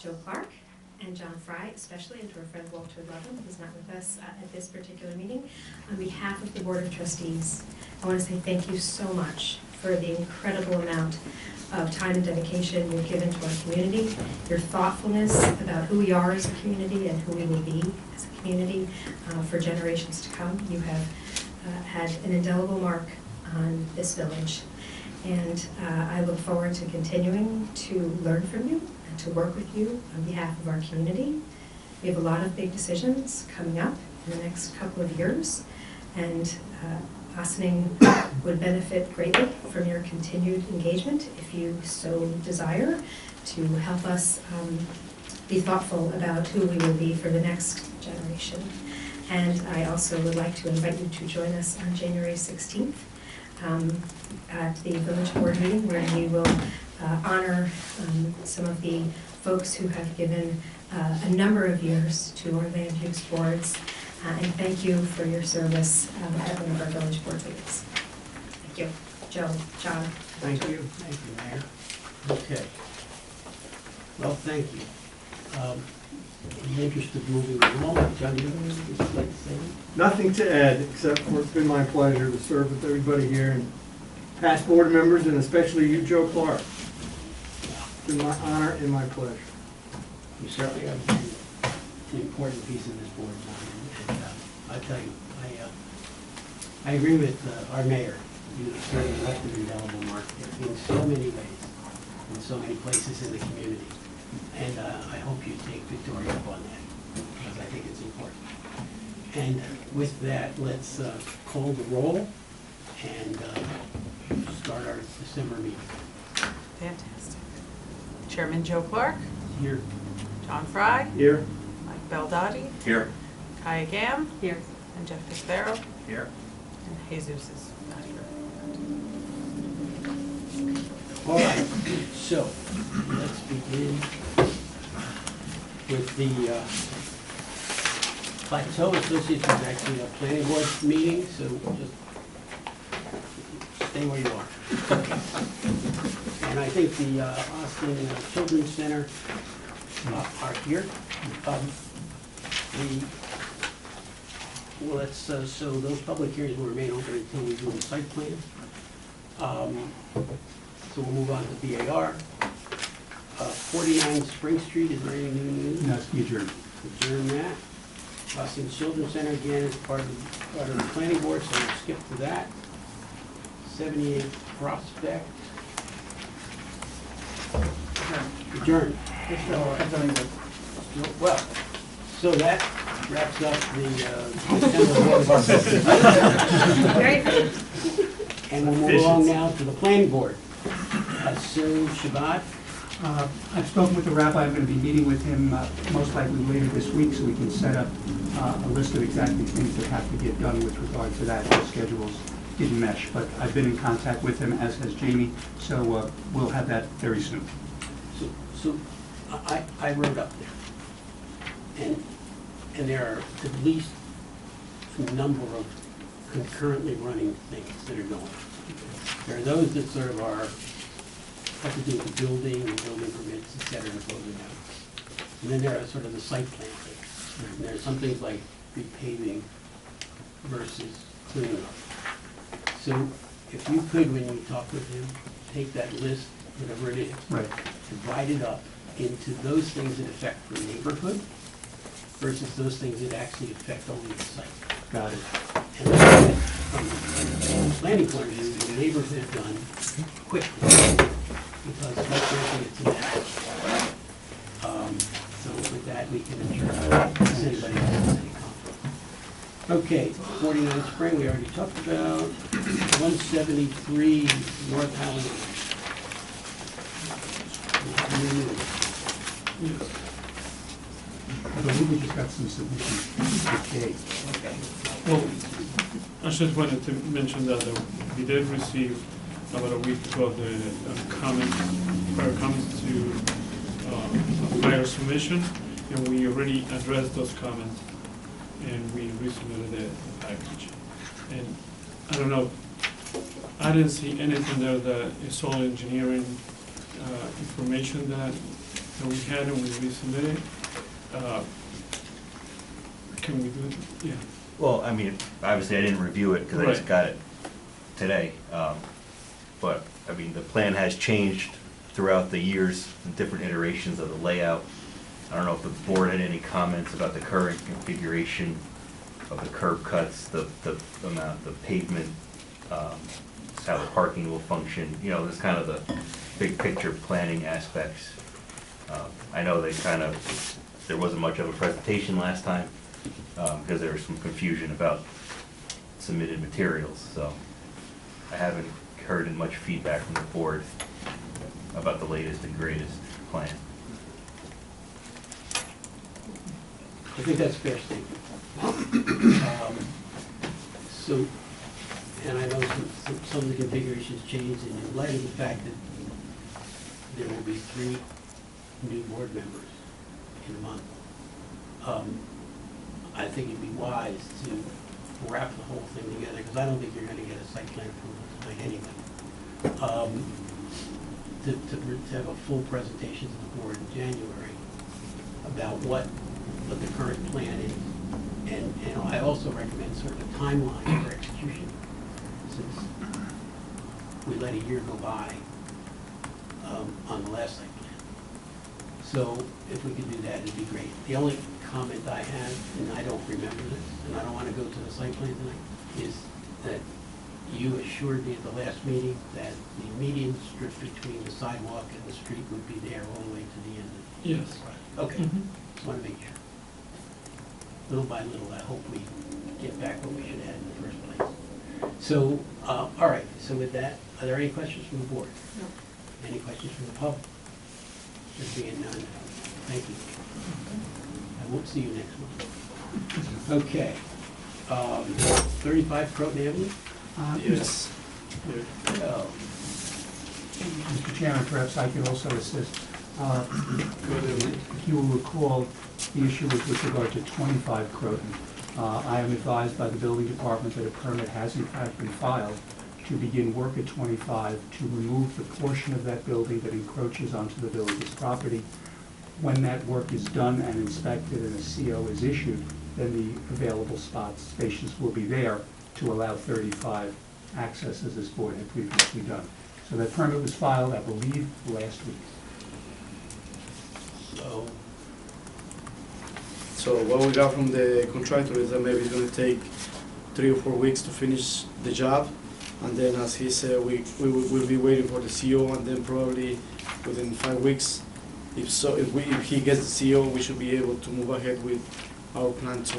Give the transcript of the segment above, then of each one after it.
Joe Clark and John Fry, especially, and to our friend Walter Lovin, who's not with us at this particular meeting. On behalf of the Board of Trustees, I want to say thank you so much for the incredible amount of time and dedication you've given to our community, your thoughtfulness about who we are as a community and who we will be as a community for generations to come. You have had an indelible mark on this village, and I look forward to continuing to learn from you and to work with you on behalf of our community. We have a lot of big decisions coming up in the next couple of years, and Ossining would benefit greatly from your continued engagement if you so desire to help us be thoughtful about who we will be for the next generation. And I also would like to invite you to join us on January 16th at the Village Board meeting, where we will honor some of the folks who have given a number of years to our land use boards. And thank you for your service at one of our village board meetings. Thank you. Joe, John. Thank you. Thank you, Mayor. Okay. Well, thank you. In the interest of moving along, John, do you have anything you'd like to say? Nothing to add, except for it's been my pleasure to serve with everybody here, and past board members, and especially you, Joe Clark. It's been my honor and my pleasure. You certainly have been an important piece of this board, John. And I tell you, I agree with our mayor. You certainly left an indelible mark there in so many ways, in so many places in the community. And I hope you take Victoria up on that, because I think it's important. And with that, let's call the roll and start our December meeting. Fantastic. Chairman Joe Clark. Here. John Fry. Here. Mike Beldotti. Here. Kaya Gam. Here. And Jeff Castero. Here. And Jesus is not here. All right, so let's begin with the Plateau Associates is actually a planning board meeting, so just stay where you are. And I think the Austin Children's Center are here. Well, let's, so those public hearings will remain open until we do the site plan. So we'll move on to BAR. 49 Spring Street, is there any new news? No, it's adjourned. Adjourn that. Austin Children's Center again is part of the planning board, so we'll skip to that. 78 Prospect. Adjourned. Well, so that wraps up the December Board of Architects. Very good. And we'll move along now to the planning board. Sue Shabbat. I've spoken with the rabbi. I'm going to be meeting with him most likely later this week, so we can set up a list of exactly things that have to get done with regard to that. The schedules didn't mesh, but I've been in contact with him, as has Jamie, so we'll have that very soon. So I wrote up there, and there are at least a number of concurrently running things that are going. There are those that sort of have to do with the building permits, et cetera, and closing down. And then there are sort of the site plan things. And there are some things like repaving versus cleaning up. So if you could, when you talk with him, take that list, whatever it is, Right. divide it up into those things that affect the neighborhood versus those things that actually affect only the site. Got it. And then from the planning point of view, the neighborhood done quickly, because like it's an act. So with that, we can adjourn. Does anybody have any comment? Okay, 49 Spring, we already talked about. 173 North Howland. I believe we just got some submissions today. Okay. Well, I just wanted to mention that we did receive about a week ago the prior comments to prior submission, and we already addressed those comments, and we resubmitted the package. And I don't know, I didn't see anything there that is all engineering information that that we had and we resubmitted. Can we do it? Yeah. Well, I mean, obviously I didn't review it because I just Right. got it today. But, I mean, the plan has changed throughout the years, the different iterations of the layout. I don't know if the board had any comments about the current configuration of the curb cuts, the amount, the pavement, how the parking will function, you know, this kind of the big picture planning aspects. I know they kind of, there wasn't much of a presentation last time, because there was some confusion about submitted materials, so I haven't heard much feedback from the board about the latest and greatest plan. I think that's a fair statement. So, and I know some of the configurations changed, and in light of the fact that there will be 3 new board members in a month, I think it'd be wise to wrap the whole thing together, because I don't think you're gonna get a site plan approval tonight anyway. To have a full presentation to the board in January about what the current plan is. And I also recommend sort of a timeline for execution, since we let a year go by on the last site plan. So if we could do that, it'd be great. The only comment I have, and I don't remember this, and I don't want to go to the site plan tonight, is that you assured me at the last meeting that the median strip between the sidewalk and the street would be there all the way to the end of the Yes. project. Okay, just want to make sure. Little by little, I hope we get back what we should have in the first place. So, all right, so with that, are there any questions from the board? No. Any questions from the public? There being none, thank you. I won't see you next month. Okay. 35 Croton Avenue? Yes. Oh, Mr. Chairman, perhaps I could also assist. If you will recall, the issue was with regard to 25 Croton. I am advised by the building department that a permit has in fact been filed to begin work at 25 to remove the portion of that building that encroaches onto the village's property. When that work is done and inspected and a CO is issued, then the available spots, spaces will be there to allow 35 access as this board had previously done. So that permit was filed, I believe, last week. so, what we got from the contractor is that maybe it's gonna take 3 or 4 weeks to finish the job. And then, as he said, we'll be waiting for the CO, and then probably within 5 weeks, if he gets the CO, we should be able to move ahead with our plan to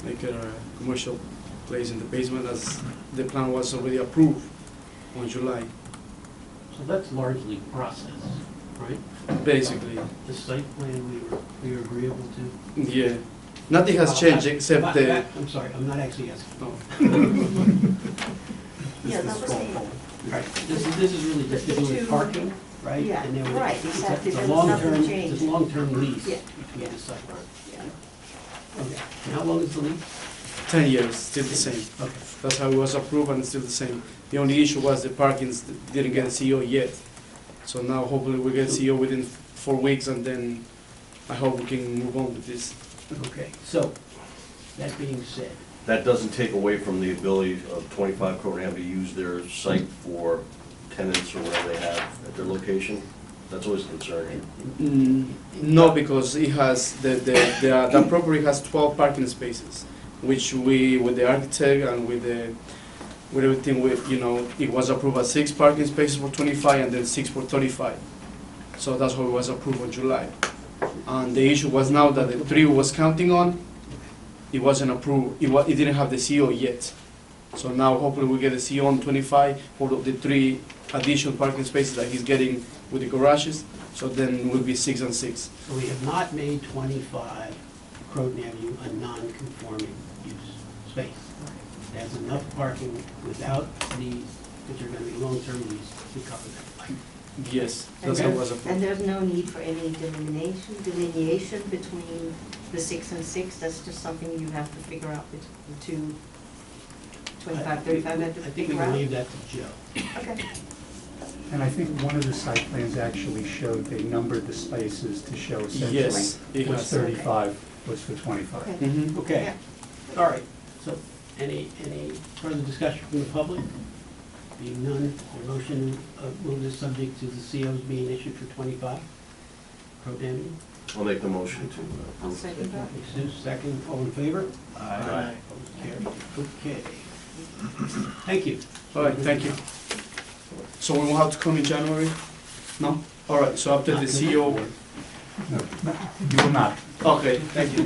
make it a commercial place in the basement, as the plan was already approved on July, so that's largely process, right? basically. The site plan we were agreeable to? Yeah, nothing has changed except the. I'm sorry, I'm not actually asking. Oh. Yeah, that was Straw the- poll. Right, this is really just to do with parking, right? Yeah, And there was- right, it's a- exactly. It's a There was nothing long-term, changed. it's a long-term lease Yeah, between yeah. the site. Yeah. Okay, and how long is the lease? 10 years, still the same. Okay, That's how it was approved, and it's still the same. The only issue was the parkings didn't get a CO yet. So now hopefully we get CO within 4 weeks, and then I hope we can move on with this. okay, so, that being said, That doesn't take away from the ability of 25 Croton Ave to use their site for tenants or whatever they have at their location? That's always concerning. No, because it has, the property has 12 parking spaces, which we, with the architect and with everything, it was approved as 6 parking spaces for 25 and then 6 for 35. So that's how it was approved in July. And the issue was now that the 3 was counting on, it wasn't approved, it didn't have the CO yet. So now hopefully we get a CO on 25 for the 3 additional parking spaces that he's getting with the garages. So then we'll be 6 and 6. so we have not made 25 Croton Avenue a non-conforming use space. It has enough parking without these, which are gonna be long-term lease, to cover that. Yes, that's how it was And approved. there's no need for any delineation between the 6 and 6, that's just something you have to figure out with the two, 25, 35 have to I think we figure can out? leave that to Joe. Okay. And I think one of the site plans actually showed, they numbered the spaces to show essentially Yes, it what's has. 35 was for 25. Okay. Mhm. Okay, all right, so any further discussion from the public? Being none, a motion, move this subject to the COs being issued for 25, Crow Avenue. I'll make the motion to I'll approve. second that. Sue, second, all in favor? Aye. Opposed, carried. Okay. Thank you. All right, thank you. So we won't have to come in January? No? All right, so after the CEO, No, you will not. okay, thank you.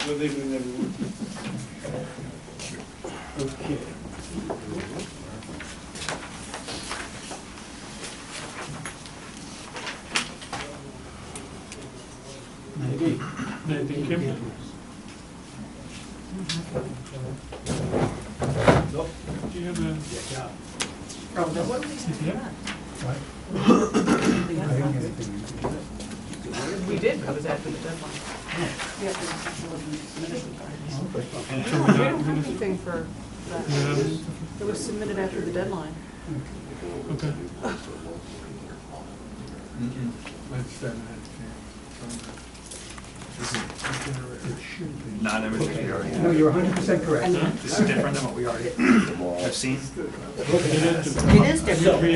Good evening, everyone. Okay. Maybe. Anything, Kim? Nope. Do you have a, Good job. What did we say Yeah. What? I didn't get anything. We did, but it was after the deadline. We don't have anything for that. Yeah. It was submitted after the deadline. Okay. Not everything we already No, have. you're 100% correct. This is different than what we already have seen. It is different.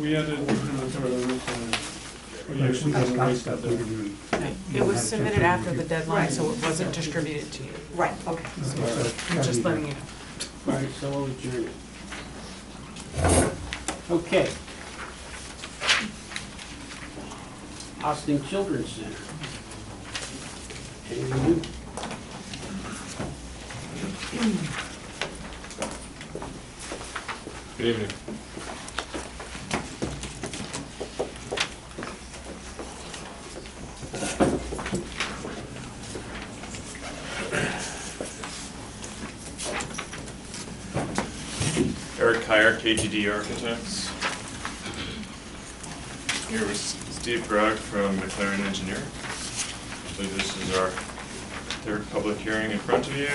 We added, We just got stuff, we didn't even. It was submitted after the deadline, so it wasn't distributed to you. Right, okay. So, Just letting you know. All right, so we'll adjourn. Okay. Austin Children's Center. Anything new? Good evening. Eric Kyer, KGD Architects. Here with Steve Bragg from McLaren Engineering. So this is our third public hearing in front of you.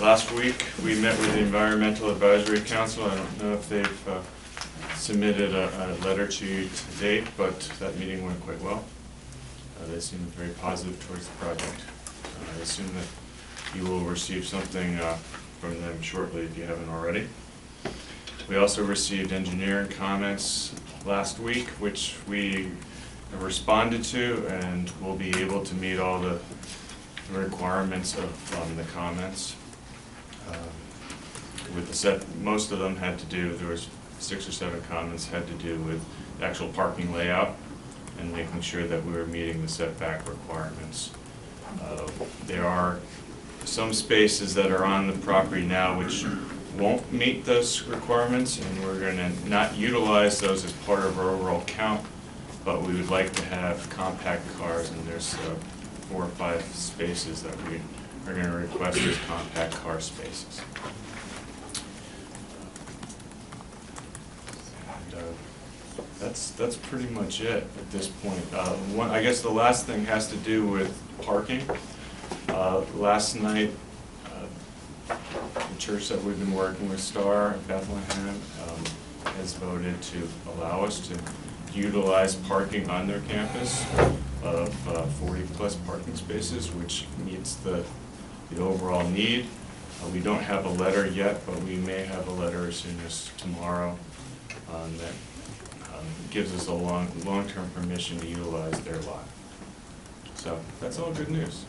Last week, we met with the Environmental Advisory Council. I don't know if they've submitted a letter to you to date, but that meeting went quite well. They seemed very positive towards the project. I assume that you will receive something from them shortly if you haven't already. We also received engineering comments last week, which we have responded to, and will be able to meet all the requirements of the comments. With the set, most of them had to do, there was 6 or 7 comments had to do with the actual parking layout and making sure that we were meeting the setback requirements. There are some spaces that are on the property now which won't meet those requirements, and we're going to not utilize those as part of our overall count, but we would like to have compact cars, and there's 4 or 5 spaces that we are going to request as compact car spaces. And, that's pretty much it at this point. I guess the last thing has to do with parking. Last night, the church that we've been working with, Star Bethlehem, has voted to allow us to utilize parking on their campus of 40-plus parking spaces, which meets the overall need. We don't have a letter yet, but we may have a letter as soon as tomorrow that gives us a long-term permission to utilize their lot. So that's all good news.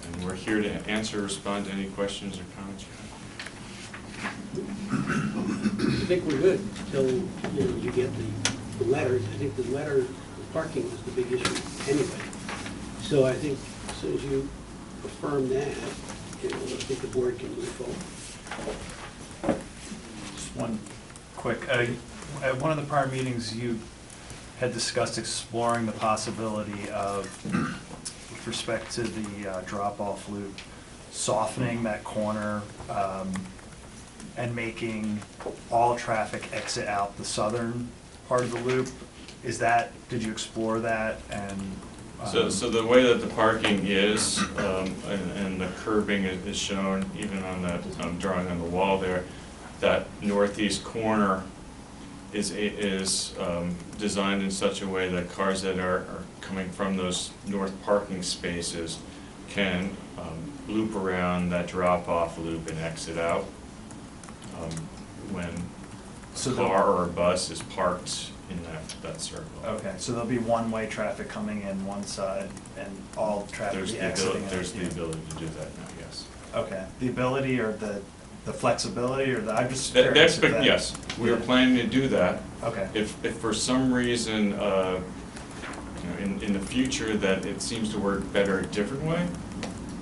And we're here to answer, respond to any questions or comments you have. I think we're good until, you get the letters. I think the letter, the parking was the big issue anyway. So I think as soon as you affirm that, I think the board can move forward. Just one quick, at one of the prior meetings, you had discussed exploring the possibility of, with respect to the drop-off loop, softening that corner and making all traffic exit out the southern part of the loop. Did you explore that, and So the way that the parking is, and the curbing is shown even on that drawing on the wall there, that northeast corner is designed in such a way that cars that are coming from those north parking spaces can loop around that drop-off loop and exit out when So a the- car or a bus is parked in that circle. Okay, so there'll be one-way traffic coming in one side and all traffic There's be the exiting. ability, there's the out. ability to do that now, yes. Okay, the ability or the flexibility or I'm just The curious if expect, that- yes, we are planning to do that. Okay, If for some reason, you know, in the future that it seems to work better a different way,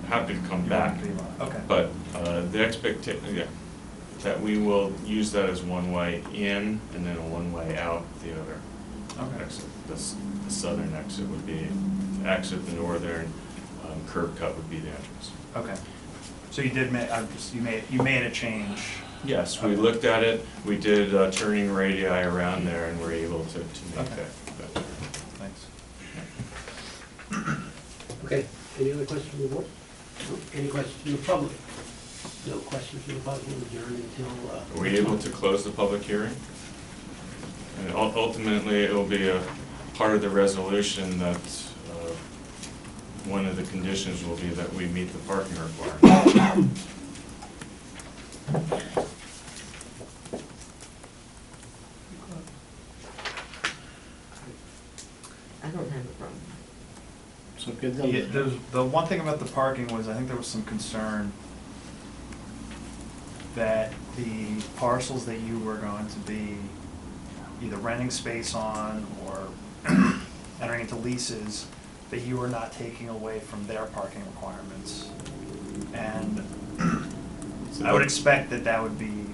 happy to come back. okay. But the expectation, yeah, that we will use that as one way in and then a one way out the other Okay. exit. The southern exit would be exit, the northern curb cut would be the entrance. Okay. So you did make, you made a change. Yes, we Okay. looked at it, we did turning radii around there and were able to make Okay. that. Thanks. Okay, any other questions from the board? No? Any questions from the public? No questions from the public, we'll adjourn until, Are we able to close the public hearing? And ultimately, it will be a part of the resolution that one of the conditions will be that we meet the parking requirement. I don't have a problem. So get Yeah, the one thing about the parking was, I think there was some concern that the parcels that you were going to be either renting space on or entering into leases, that you were not taking away from their parking requirements. And I would expect that that would be,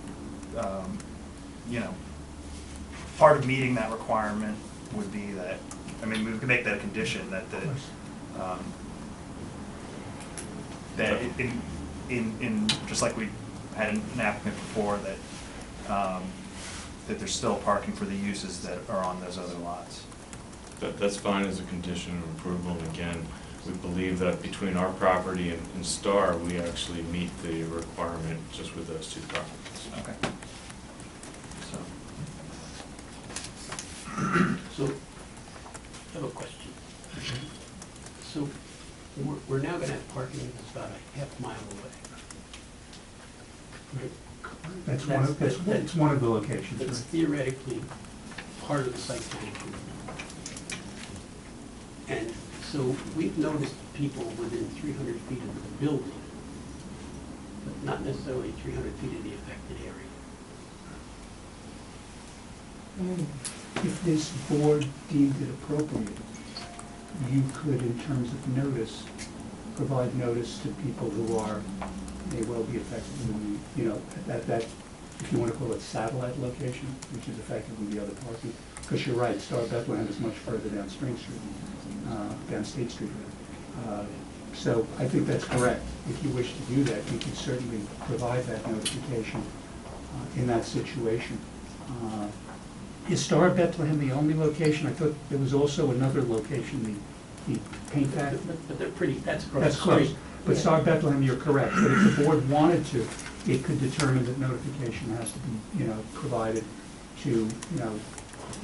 you know, part of meeting that requirement would be that, I mean, we could make that a condition that the, that in, just like we had an applicant before, that, that there's still parking for the uses that are on those other lots. That's fine as a condition of approval, and again, we believe that between our property and Star, we actually meet the requirement just with those two properties. Okay. So, so, I have a question. So, we're now gonna have parking that's about a half mile away. Right? That's one of the locations, It's right? theoretically part of the site plan improvement. And so we've noticed people within 300 feet of the building, but not necessarily 300 feet of the affected area. If this board deemed it appropriate, you could, in terms of notice, provide notice to people who are, may well be affected, you know, that, if you want to call it satellite location, which is effectively the other parking. Because you're right, Star Bethlehem is much further down Spring Street, down State Street. So I think that's correct. If you wish to do that, you can certainly provide that notification in that situation. Is Star Bethlehem the only location? I thought there was also another location, the paint factory. But they're pretty, that's across the That's close. street. But Star Bethlehem, you're correct. But if the board wanted to, it could determine that notification has to be, you know, provided to, you know,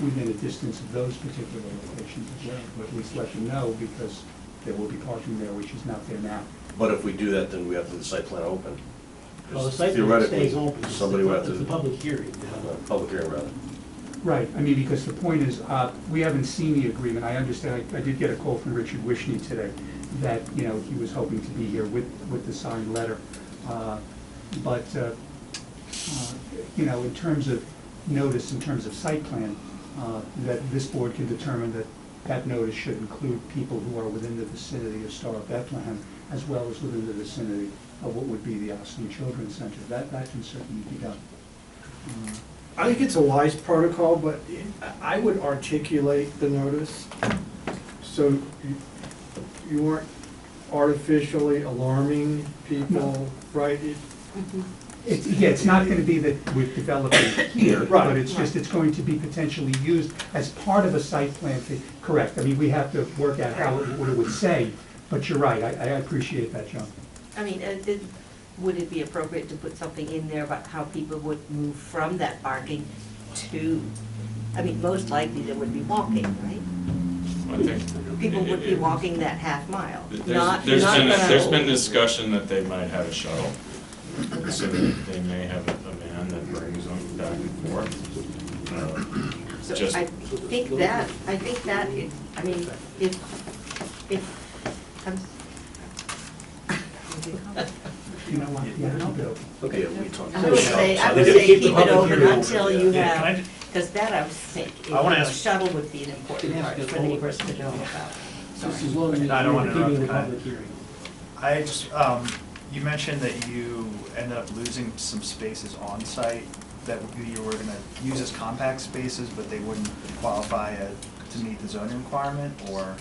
within a distance of those particular locations as well. But at least let them know, because there will be parking there, which is not there now. But if we do that, then we have to the site plan open. Well, the site plan Theoretically, stays open. It's somebody would have It's a to, public hearing. public hearing rather. Right, I mean, because the point is, we haven't seen the agreement. I understand, I did get a call from Richard Wishney today that, you know, he was hoping to be here with the signed letter. But, you know, in terms of notice, in terms of site plan, that this board can determine that that notice should include people who are within the vicinity of Star Bethlehem, as well as within the vicinity of what would be the Austin Children's Center. That can certainly be done. I think it's a wise protocol, but I would articulate the notice so you weren't artificially alarming people, right? It's not gonna be that we've developed it here, Right. but it's just, it's going to be potentially used as part of a site plan thing. Correct, I mean, we have to work out what it would say, but you're right, I appreciate that, John. I mean, would it be appropriate to put something in there about how people would move from that parking to, I mean, most likely they would be walking, right? I think People would be walking that half mile, not, there's not been, gonna- there's been discussion that they might have a shuttle. So that they may have a van that brings them back and forth. So Just, I think that is, I mean, if, I'm. You know what, yeah, I'll do. Okay, we talked. I would say Keep the keep it public open hearing until open, you Yeah, can I have, because that I would think, I wanna a ask- shuttle would be an important Yes, part the for whole- neighbors to know about. Just as long as No, I don't wanna you're keeping the interrupt. public hearing. I just, you mentioned that you ended up losing some spaces on site that you were gonna use as compact spaces, but they wouldn't qualify to meet the zoning requirement, or?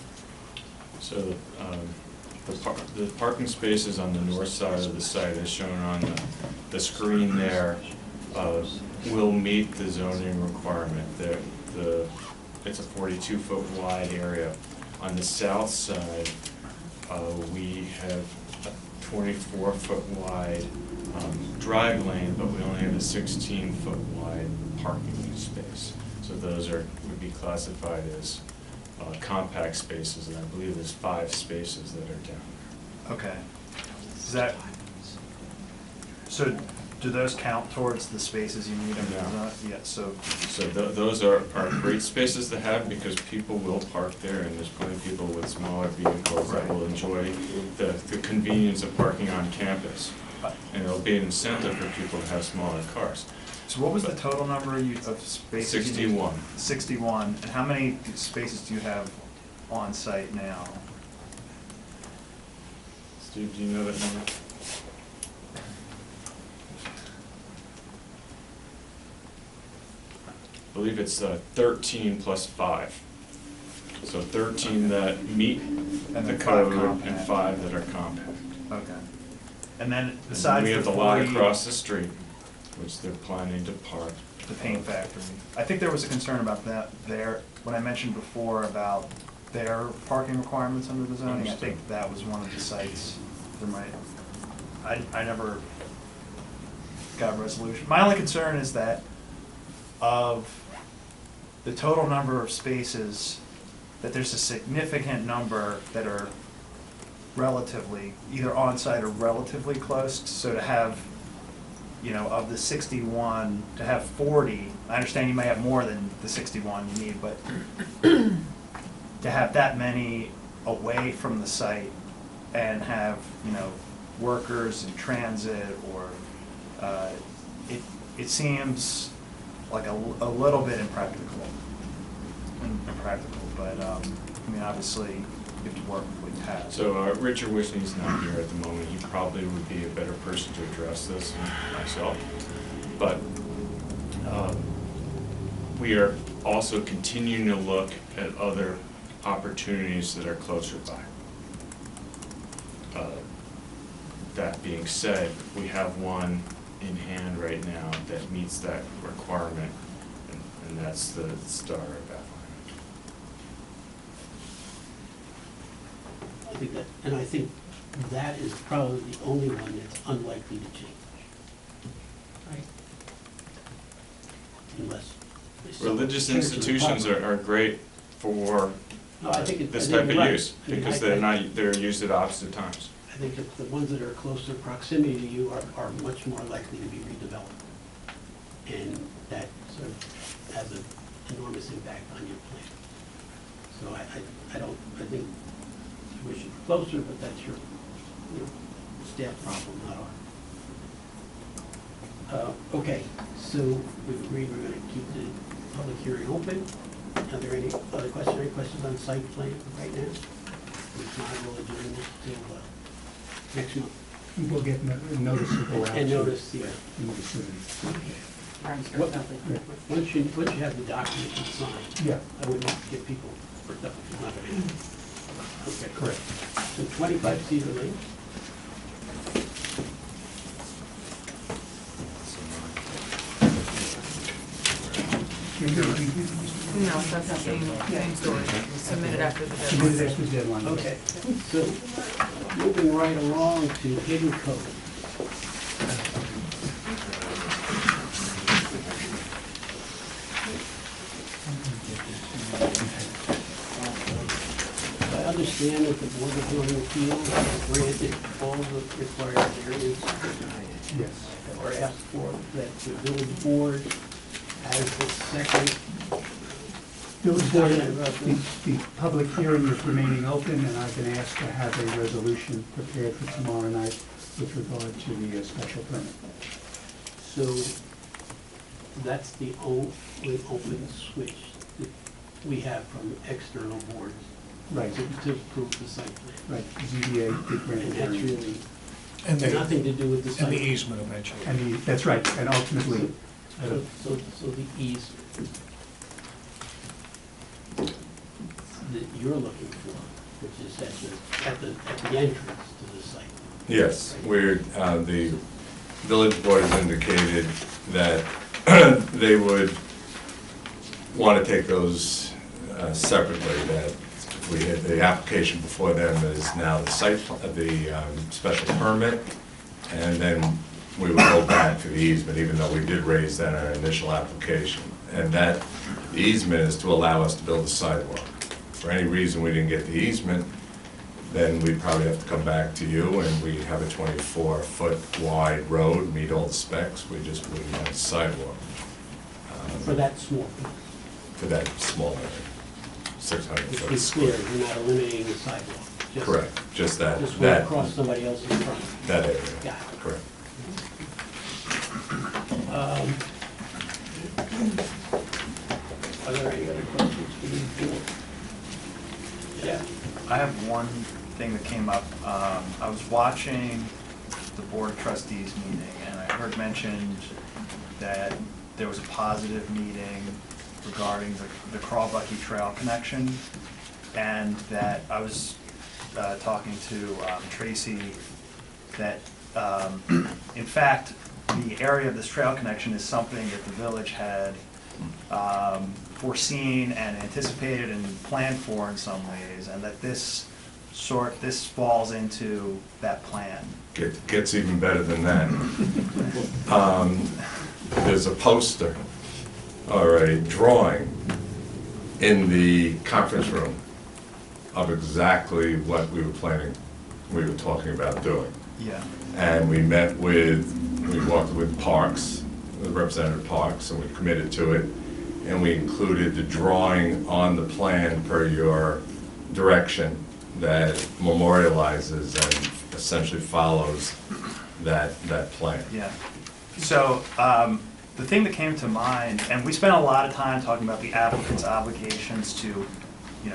so the parking spaces on the north side of the site, as shown on the screen there, will meet the zoning requirement. It's a 42-foot wide area. On the south side, we have a 24-foot wide drive lane, but we only have a 16-foot wide parking space. So those would be classified as compact spaces, and I believe there's 5 spaces that are down there. Okay. Is that, so do those count towards the spaces you need? No. Yeah, so. So those are great spaces to have because people will park there, and there's plenty of people with smaller vehicles that will enjoy the convenience of parking on campus. And it'll be an incentive for people to have smaller cars. So what was the total number of spaces? you used? 61. 61, and how many spaces do you have on site now? Steve, do you know that number? I believe it's 13 plus 5. So 13 that meet And the then 5 code and compact. 5 that are compact. Okay. And then And besides we the have the lot 40, across the street, which they're planning to park. the paint factory, I think there was a concern about that there, when I mentioned before about their parking requirements under the zoning, I think that was one of the sites, there might, I never got a resolution. My only concern is that of the total number of spaces, that there's a significant number that are relatively, either on-site or relatively close, so to have, you know, of the 61, to have 40, I understand you may have more than the 61 you need, but to have that many away from the site and have, you know, workers in transit or, it seems like a little bit impractical, but, I mean, obviously, you have to work with what you have. So Richard Wisney's not here at the moment. He probably would be a better person to address this than myself. But we are also continuing to look at other opportunities that are closer by. That being said, we have one in hand right now that meets that requirement, and that's the Star at Bethlehem. I think that, and I think that is probably the only one that's unlikely to change. Right? Unless. they sell Religious church or institutions property. are great for No, I think this I think type of you're right. use, I mean, because they're used at opposite times. I think that the ones that are closer proximity to you are much more likely to be redeveloped. And that sort of has an enormous impact on your plan. So I think you wish it were closer, but that's your staff problem, not ours. Okay, so we've agreed we're gonna keep the public hearing open. Are there any other questions, or any questions on site plan right now? If not, we'll adjourn this till next month. We'll get notice to go out. And notice, yeah. In the vicinity. Once you have the document and sign, Yeah, I wouldn't get people worked up if it's not gonna happen. Okay, correct. So 25 Cedar Lane. No, that's the same story. Submitted after the Submitted deadline. after the deadline. Okay, so moving right along to hidden code. I understand that the Board of Zoning Appeals granted all the required variances Yes. that were asked for, that the village board has the second. Village Board, the public hearing is remaining open, and I've been asked to have a resolution prepared for tomorrow night with regard to the special permit. So that's the only open switch that we have from external boards Right, to approve the site plan. right, ZBA did grant And a that's variance. really nothing to do with the site. And the easement eventually. And that's right, and ultimately, So the easement that you're looking for, which is at the entrance to the site. Yes, the village board has indicated that they would want to take those separately, that we had, the application before them is now the special permit, and then we would go back to the easement, even though we did raise that in our initial application. And that easement is to allow us to build a sidewalk. For any reason we didn't get the easement, then we'd probably have to come back to you, and we have a 24-foot wide road, meet all the specs, we just wouldn't have a sidewalk. For that small piece. For that small area, 600 Just foot be square. clear, you're not eliminating the sidewalk. Just- Correct, just that, Just went that, across somebody else's front. that area, Got it. correct. Are there any other questions for the board? Yeah. I have one thing that came up. I was watching the Board of Trustees meeting, and I heard mentioned that there was a positive meeting regarding the Crawbucky Trail connection, and that I was talking to Tracy, that in fact, the area of this trail connection is something that the village had foreseen and anticipated and planned for in some ways, and that this falls into that plan. Gets even better than that. There's a poster or a drawing in the conference room of exactly what we were talking about doing. Yeah. And we walked with Parks, the representative Parks, and we committed to it. And we included the drawing on the plan per your direction that memorializes and essentially follows that plan. Yeah. So the thing that came to mind, and we spent a lot of time talking about the applicant's obligations to,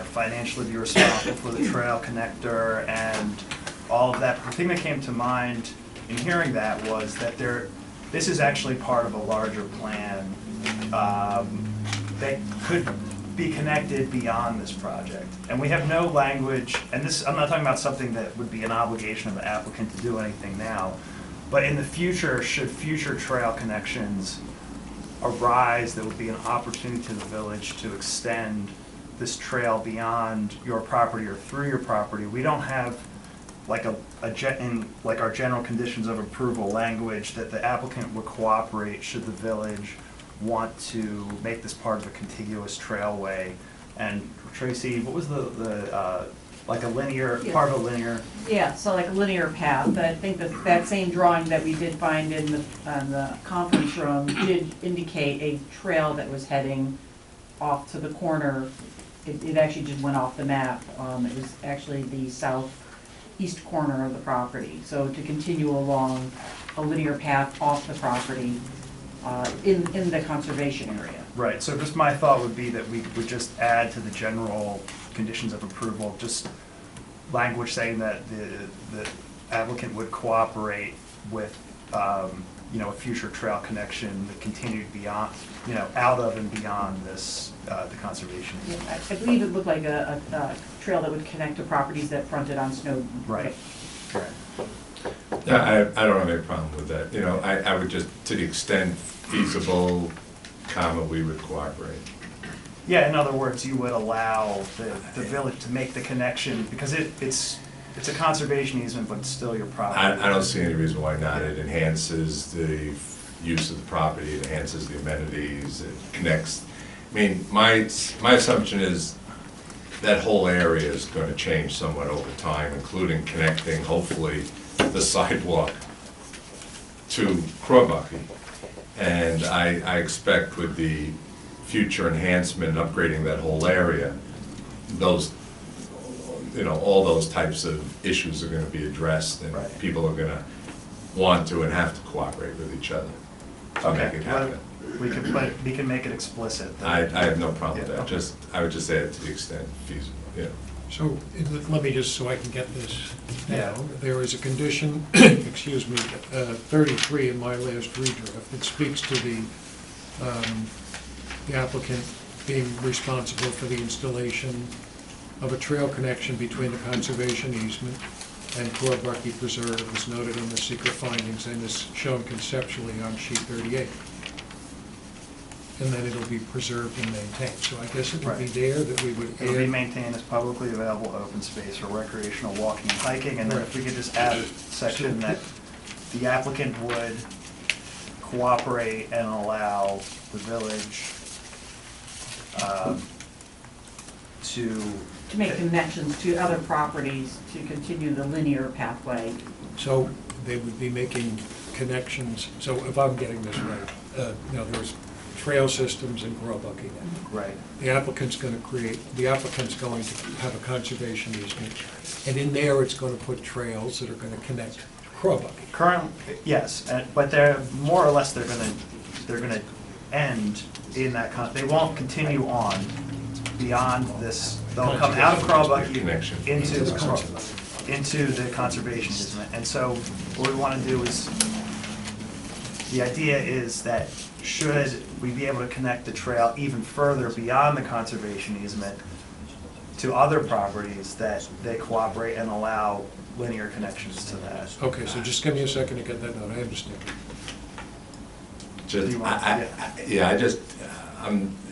financially be responsible for the trail connector and all of that. The thing that came to mind in hearing that was that this is actually part of a larger plan that could be connected beyond this project. And we have no language, and this, I'm not talking about something that would be an obligation of the applicant to do anything now, but in the future, should future trail connections arise, there would be an opportunity to the village to extend this trail beyond your property or through your property. We don't have like our general conditions of approval language that the applicant would cooperate should the village want to make this part of a contiguous trailway. And Tracy, what was like a linear, part of a linear? Yeah, so like a linear path, but I think that same drawing that we did find in the conference room did indicate a trail that was heading off to the corner. It actually just went off the map. It was actually the southeast corner of the property. So to continue along a linear path off the property in the conservation area. Right, so just my thought would be that we would just add to the general conditions of approval, just language saying that the applicant would cooperate with, a future trail connection that continued beyond, out of and beyond this, the conservation. Yeah, I believe it looked like a trail that would connect to properties that fronted on Snowden. Right. Yeah, I don't have any problem with that. I would just, to the extent feasible, we would cooperate. Yeah, in other words, you would allow the village to make the connection, because it's a conservation easement, but it's still your property. I don't see any reason why not. It enhances the use of the property, it enhances the amenities, it connects. I mean, my assumption is that whole area is going to change somewhat over time, including connecting, hopefully, the sidewalk to Crowbucky. And I expect with the future enhancement and upgrading that whole area, those, all those types of issues are gonna be addressed, and Right. people are gonna want to and have to cooperate with each other to make Okay, it happen. we can make it explicit. I have no problem with Yeah, that, okay. I would just add to the extent feasible, yeah. So, let me just, so I can get this Yeah. down. There is a condition, excuse me, 33 in my last redraft that speaks to the applicant being responsible for the installation of a trail connection between the conservation easement and Crowbucky Preserve, as noted in the secret findings and is shown conceptually on sheet 38. And then it'll be preserved and maintained. So I guess it would be Right. there that we would It'll be add. maintained as publicly available open space for recreational walking and hiking, and then if we could just add a section that the applicant would cooperate and allow the village To make connections to other properties to continue the linear pathway. So they would be making connections, so if I'm getting this right, there's trail systems in Crowbucky now. Right. The applicant's going to have a conservation easement, and in there, it's going to put trails that are going to connect to Crowbucky. Current, yes, but they're, more or less, they're gonna end in that, they won't continue on beyond this. They'll come out of Crowbucky Connection. into the conservation easement. And so what we want to do is, the idea is that should we be able to connect the trail even further beyond the conservation easement to other properties, that they cooperate and allow linear connections to that. Okay, so just give me a second to get that done, I understand. Just, Do you want-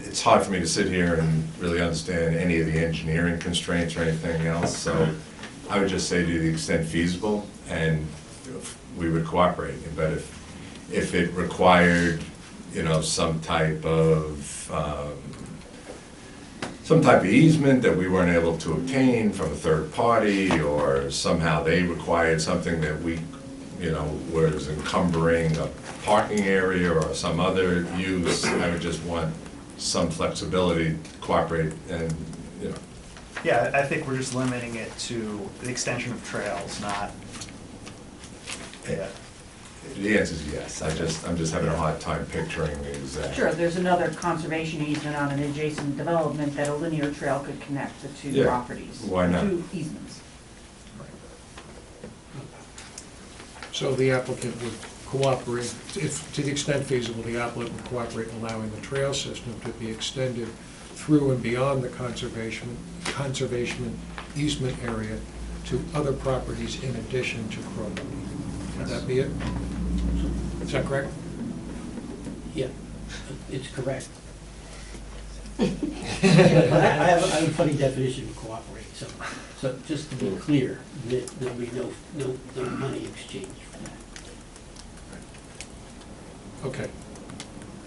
it's hard for me to sit here and really understand any of the engineering constraints or anything else, so I would just say to the extent feasible, and we would cooperate, but if it required, some type of easement that we weren't able to obtain from a third party, or somehow they required something that we, was encumbering a parking area or some other use, I would just want some flexibility to cooperate and, Yeah, I think we're just limiting it to the extension of trails, not, yeah. the answer is yes. I'm just having a hard time picturing the exact. Sure, there's another conservation easement on an adjacent development that a linear trail could connect the two Yeah, properties. why not? Two easements. So the applicant would cooperate, if, to the extent feasible, the applicant would cooperate in allowing the trail system to be extended through and beyond the conservation easement area to other properties in addition to Crowbucky. Would that be it? Is that correct? Yeah, it's correct. I have a funny definition of cooperate, so just to be clear, there'll be no money exchange for that. Okay.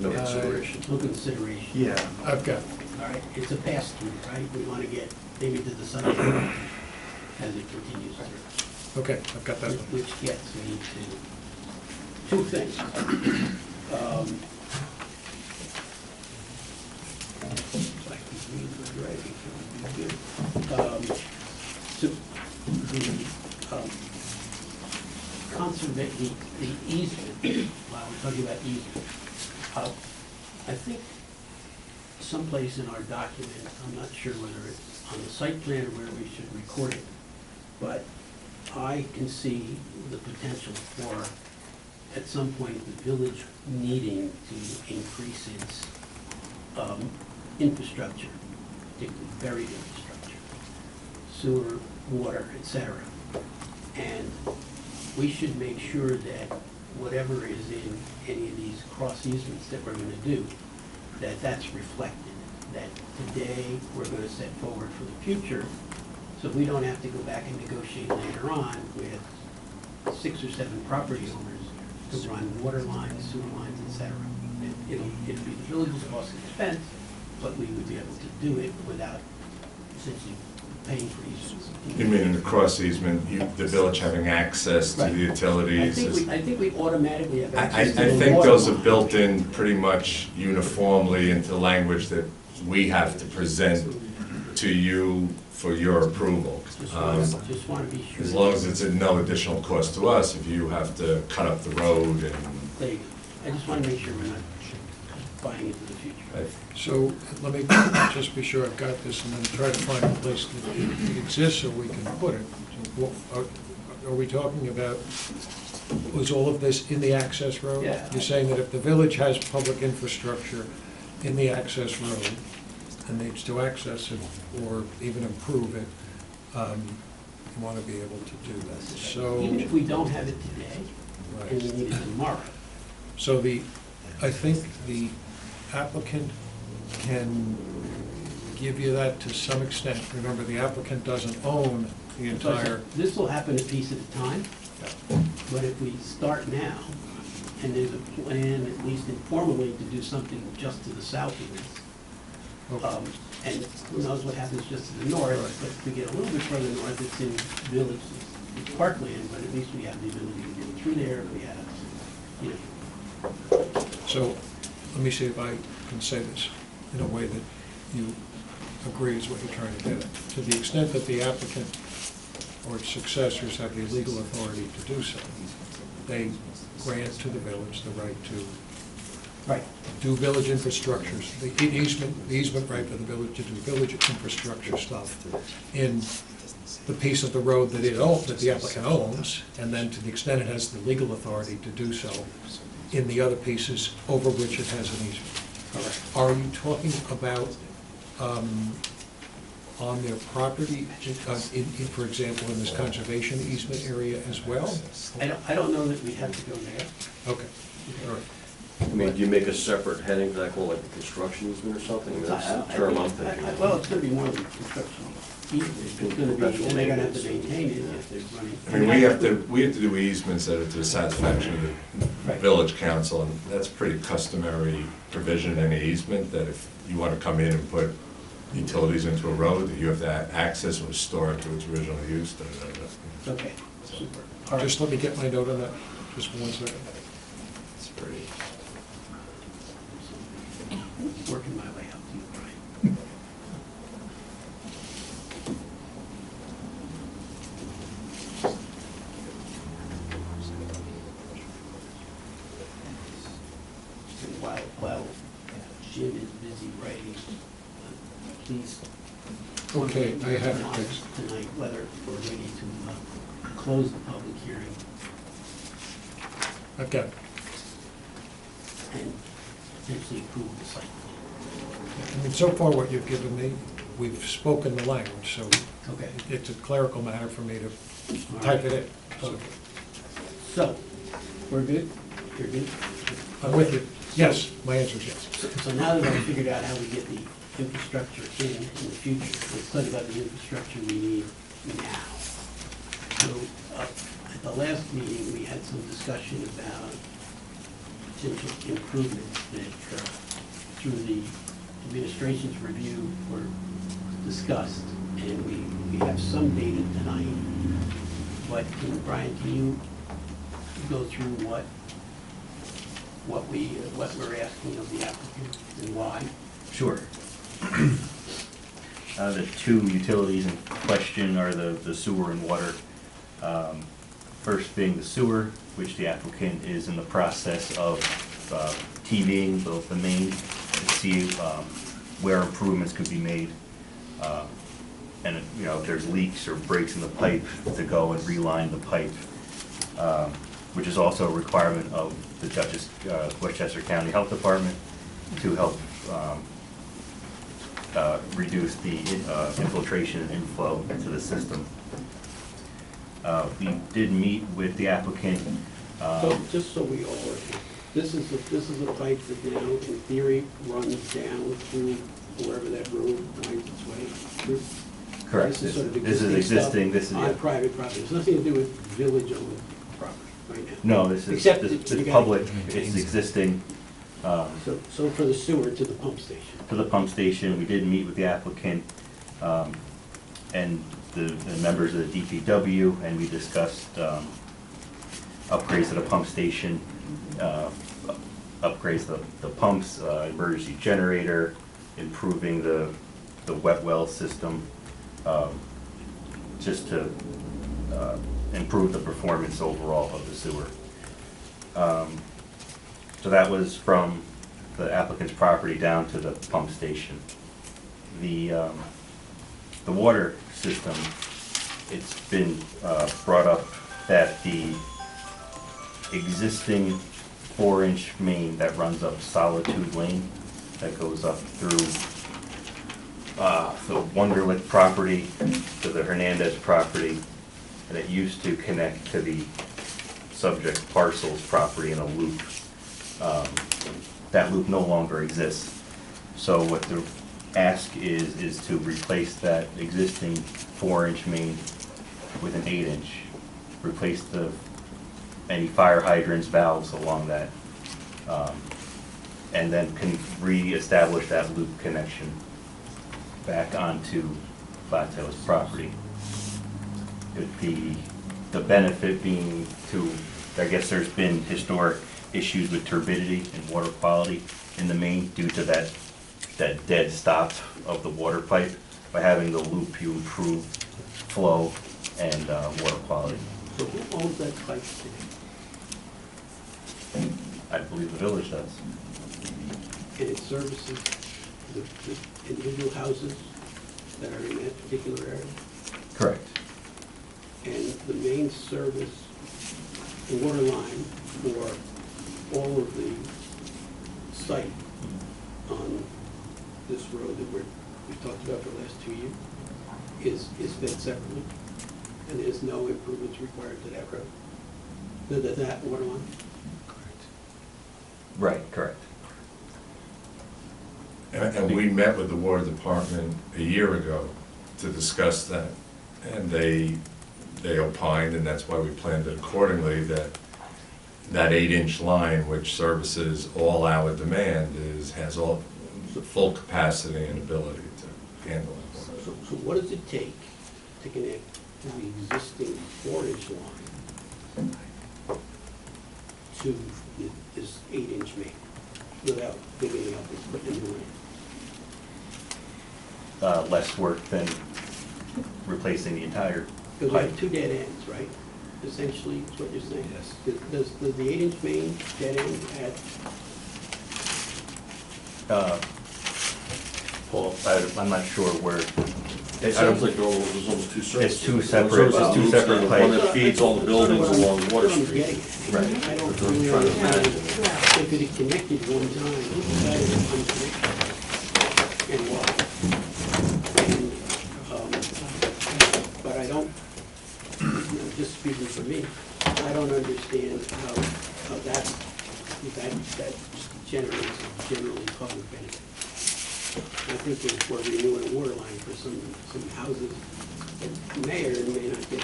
No consideration. No consideration. Yeah. I've got, All right, it's a pass-through, right? We want to get maybe to the sunset as it continues through. okay, I've got that one. Which gets me to two things. So I can read the writing, it would be good. So the easement, while we're talking about easement, I think someplace in our document, I'm not sure whether it's on the site plan or where we should record it, but I can see the potential for, at some point, the village needing to increase its infrastructure, particularly buried infrastructure, sewer, water, etc. And we should make sure that whatever is in any of these cross easements that we're gonna do, that that's reflected, that today we're gonna set forward for the future, so we don't have to go back and negotiate later on with 6 or 7 property owners to run water lines, sewer lines, et cetera. It'll be the village's cost and expense, but we would be able to do it without essentially paying for easements. You mean in the cross easement, the village having access to Right. the utilities? I think we automatically have I access to the think water those are line. built in pretty much uniformly into the language that we have to present to you for your approval. Just want to be sure. As long as it's at no additional cost to us, if you have to cut up the road and. There you go. I just want to make sure we're not buying into the future. So let me just be sure I've got this and then try to find a place that it exists so we can put it. So, are we talking about, was all of this in the access road? Yeah. You're saying that if the village has public infrastructure in the access road and needs to access it or even improve it, you want to be able to do that. So, Even if we don't have it today, and we need it tomorrow. so I think the applicant can give you that to some extent. Remember, the applicant doesn't own the entire. This will happen a piece at a time, but if we start now, and there's a plan, at least informally, to do something just to the south of this, and who knows what happens just to the north, but if we get a little bit further north, it's in village, it's parkland, but at least we have the ability to go through there, if we have, you know. So, let me see if I can say this in a way that you agree is what you're trying to get at. To the extent that the applicant or its successors have the legal authority to do so, they grant to the village the right to do village infrastructures, the easement right for the village to do village infrastructure stuff in the piece of the road that that the applicant owns, and then to the extent it has the legal authority to do so in the other pieces over which it has an easement. Correct. Are you talking about on their property, for example, in this conservation easement area as well? I don't know that we have to go there. Okay, all right. I mean, do you make a separate heading for that called like a construction easement or something? I mean, that's the term I'm thinking. Well, it's gonna be more than construction. It's gonna be, and they're gonna have to maintain it if they're running. I mean, we have to do easements that are to the satisfaction of the village council, and that's pretty customary provision in any easement, that if you want to come in and put utilities into a road, that you have to access or restore it to its original use. Okay, super. Just let me get my note on that, just for 1 second. It's pretty. Working my way up to you, Brian. While Jim is busy writing, please. Okay, I have it fixed. Tonight, whether we're ready to close the public hearing I've got it. and potentially approve the site plan. I mean, so far what you've given me, we've spoken the language, so Okay. it's a clerical matter for me to type it in. So, Okay. So, we're good? You're good? I'm with you. Yes, my answer is yes. So now that I've figured out how we get the infrastructure in the future, let's talk about the infrastructure we need now. So, at the last meeting, we had some discussion about potential improvements that, through the administration's review, were discussed, and we have some data tonight. But, Brian, can you go through what we're asking of the applicant and why? Sure. The two utilities in question are the sewer and water. First being the sewer, which the applicant is in the process of TVing the main to see where improvements could be made. And, you know, if there's leaks or breaks in the pipe, to go and reline the pipe, which is also a requirement of the Westchester County Health Department to help reduce the infiltration and inflow into the system. We did meet with the applicant. So, just so we all are, this is a pipe that now, in theory, runs down through wherever that road winds its way through. Correct. This is sort of This is existing, stuff this is, on yeah. private property. There's nothing to do with village-owned property right now. No, this is, Except this that you is gotta- public, it's existing. So for the sewer to the pump station. To the pump station, we did meet with the applicant, and the members of the DPW, and we discussed, upgrades to the pump station, upgrades to the pumps, emergency generator, improving the wet well system, just to, improve the performance overall of the sewer. So that was from the applicant's property down to the pump station. The water system, it's been brought up that the existing 4-inch main that runs up Solitude Lane, that goes up through the Wunderlich property to the Hernandez property, and it used to connect to the subject parcel's property in a loop. That loop no longer exists. So what the ask is to replace that existing 4-inch main with an 8-inch. Replace any fire hydrants, valves along that, and then can re-establish that loop connection back onto Plateau's property. The benefit being to, I guess there's been historic issues with turbidity and water quality in the main due to that dead stop of the water pipe. By having the loop, you improve flow and water quality. So who owns that pipe today? I believe the village does. And it services the individual houses that are in that particular area? Correct. And the main service, the water line for all of the site on this road that we've talked about for the last 2 years is fed separately, and there's no improvements required to that road, that water line? Right, correct. And we met with the water department a year ago to discuss that, and they opined, and that's why we planned it accordingly, that 8-inch line, which services all our demand, has all the full capacity and ability to handle it. So what does it take to connect to the existing 4-inch line to this 8-inch main without digging it up and putting it in? Less work than replacing the entire Because we pipe. have two dead ends, right? Essentially, is what you're saying? Yes. Does the 8-inch main dead end at, Paul, I'm not sure where. It sounds like there's almost two services. It's two One separate- service it's two loops separate and pipes. one that feeds all the buildings along Water That's what I'm Street. getting at. Right. I don't That's what I'm really trying to understand imagine. if it had connected one time, who decided to unconnect and why? And, but I don't, just speaking for me, I don't understand how that generates generally public benefit. I think if we're renewing a water line for some houses, it may or may not get,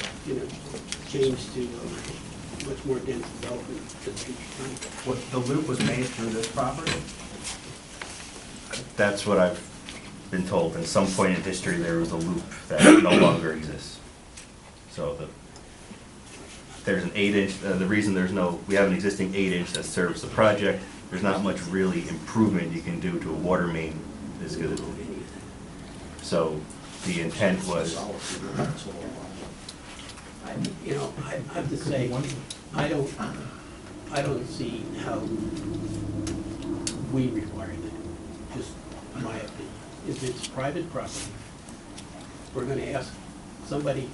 changed to much more dense development at the future time. What, the loop was made through this property? That's what I've been told. At some point in history, there was a loop that no longer exists. So there's an 8-inch, the reason we have an existing 8-inch that serves the project, there's not much really improvement you can do to a water main as good as it. So the intent was, I have to say, I don't see how we require that, just my opinion. If it's private property, we're gonna ask somebody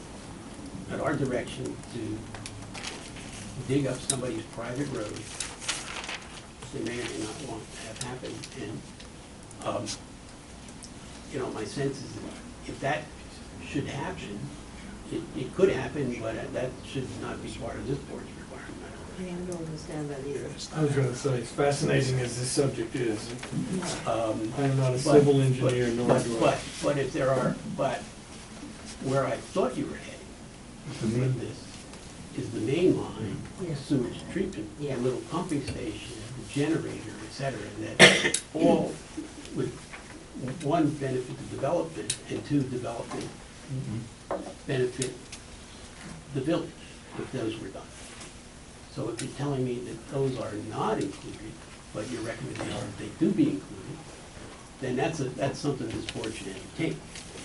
at our direction to dig up somebody's private road, which they may or may not want to have happen, and, my sense is that if that should happen, it could happen, but that should not be part of this board's requirement, I don't I don't understand that either. I was gonna say, as fascinating as this subject is, I am not a But- civil engineer, nor but- do I. But if there are, but where I thought you were heading with this is the main line, Yeah. sewage treatment, the Yeah. little pumping station, the generator, et cetera, that all would, one, benefit the development, and two, development benefit the village, if those were done. So if you're telling me that those are not included, but your recommendation that they do be included, then that's something this board should entertain.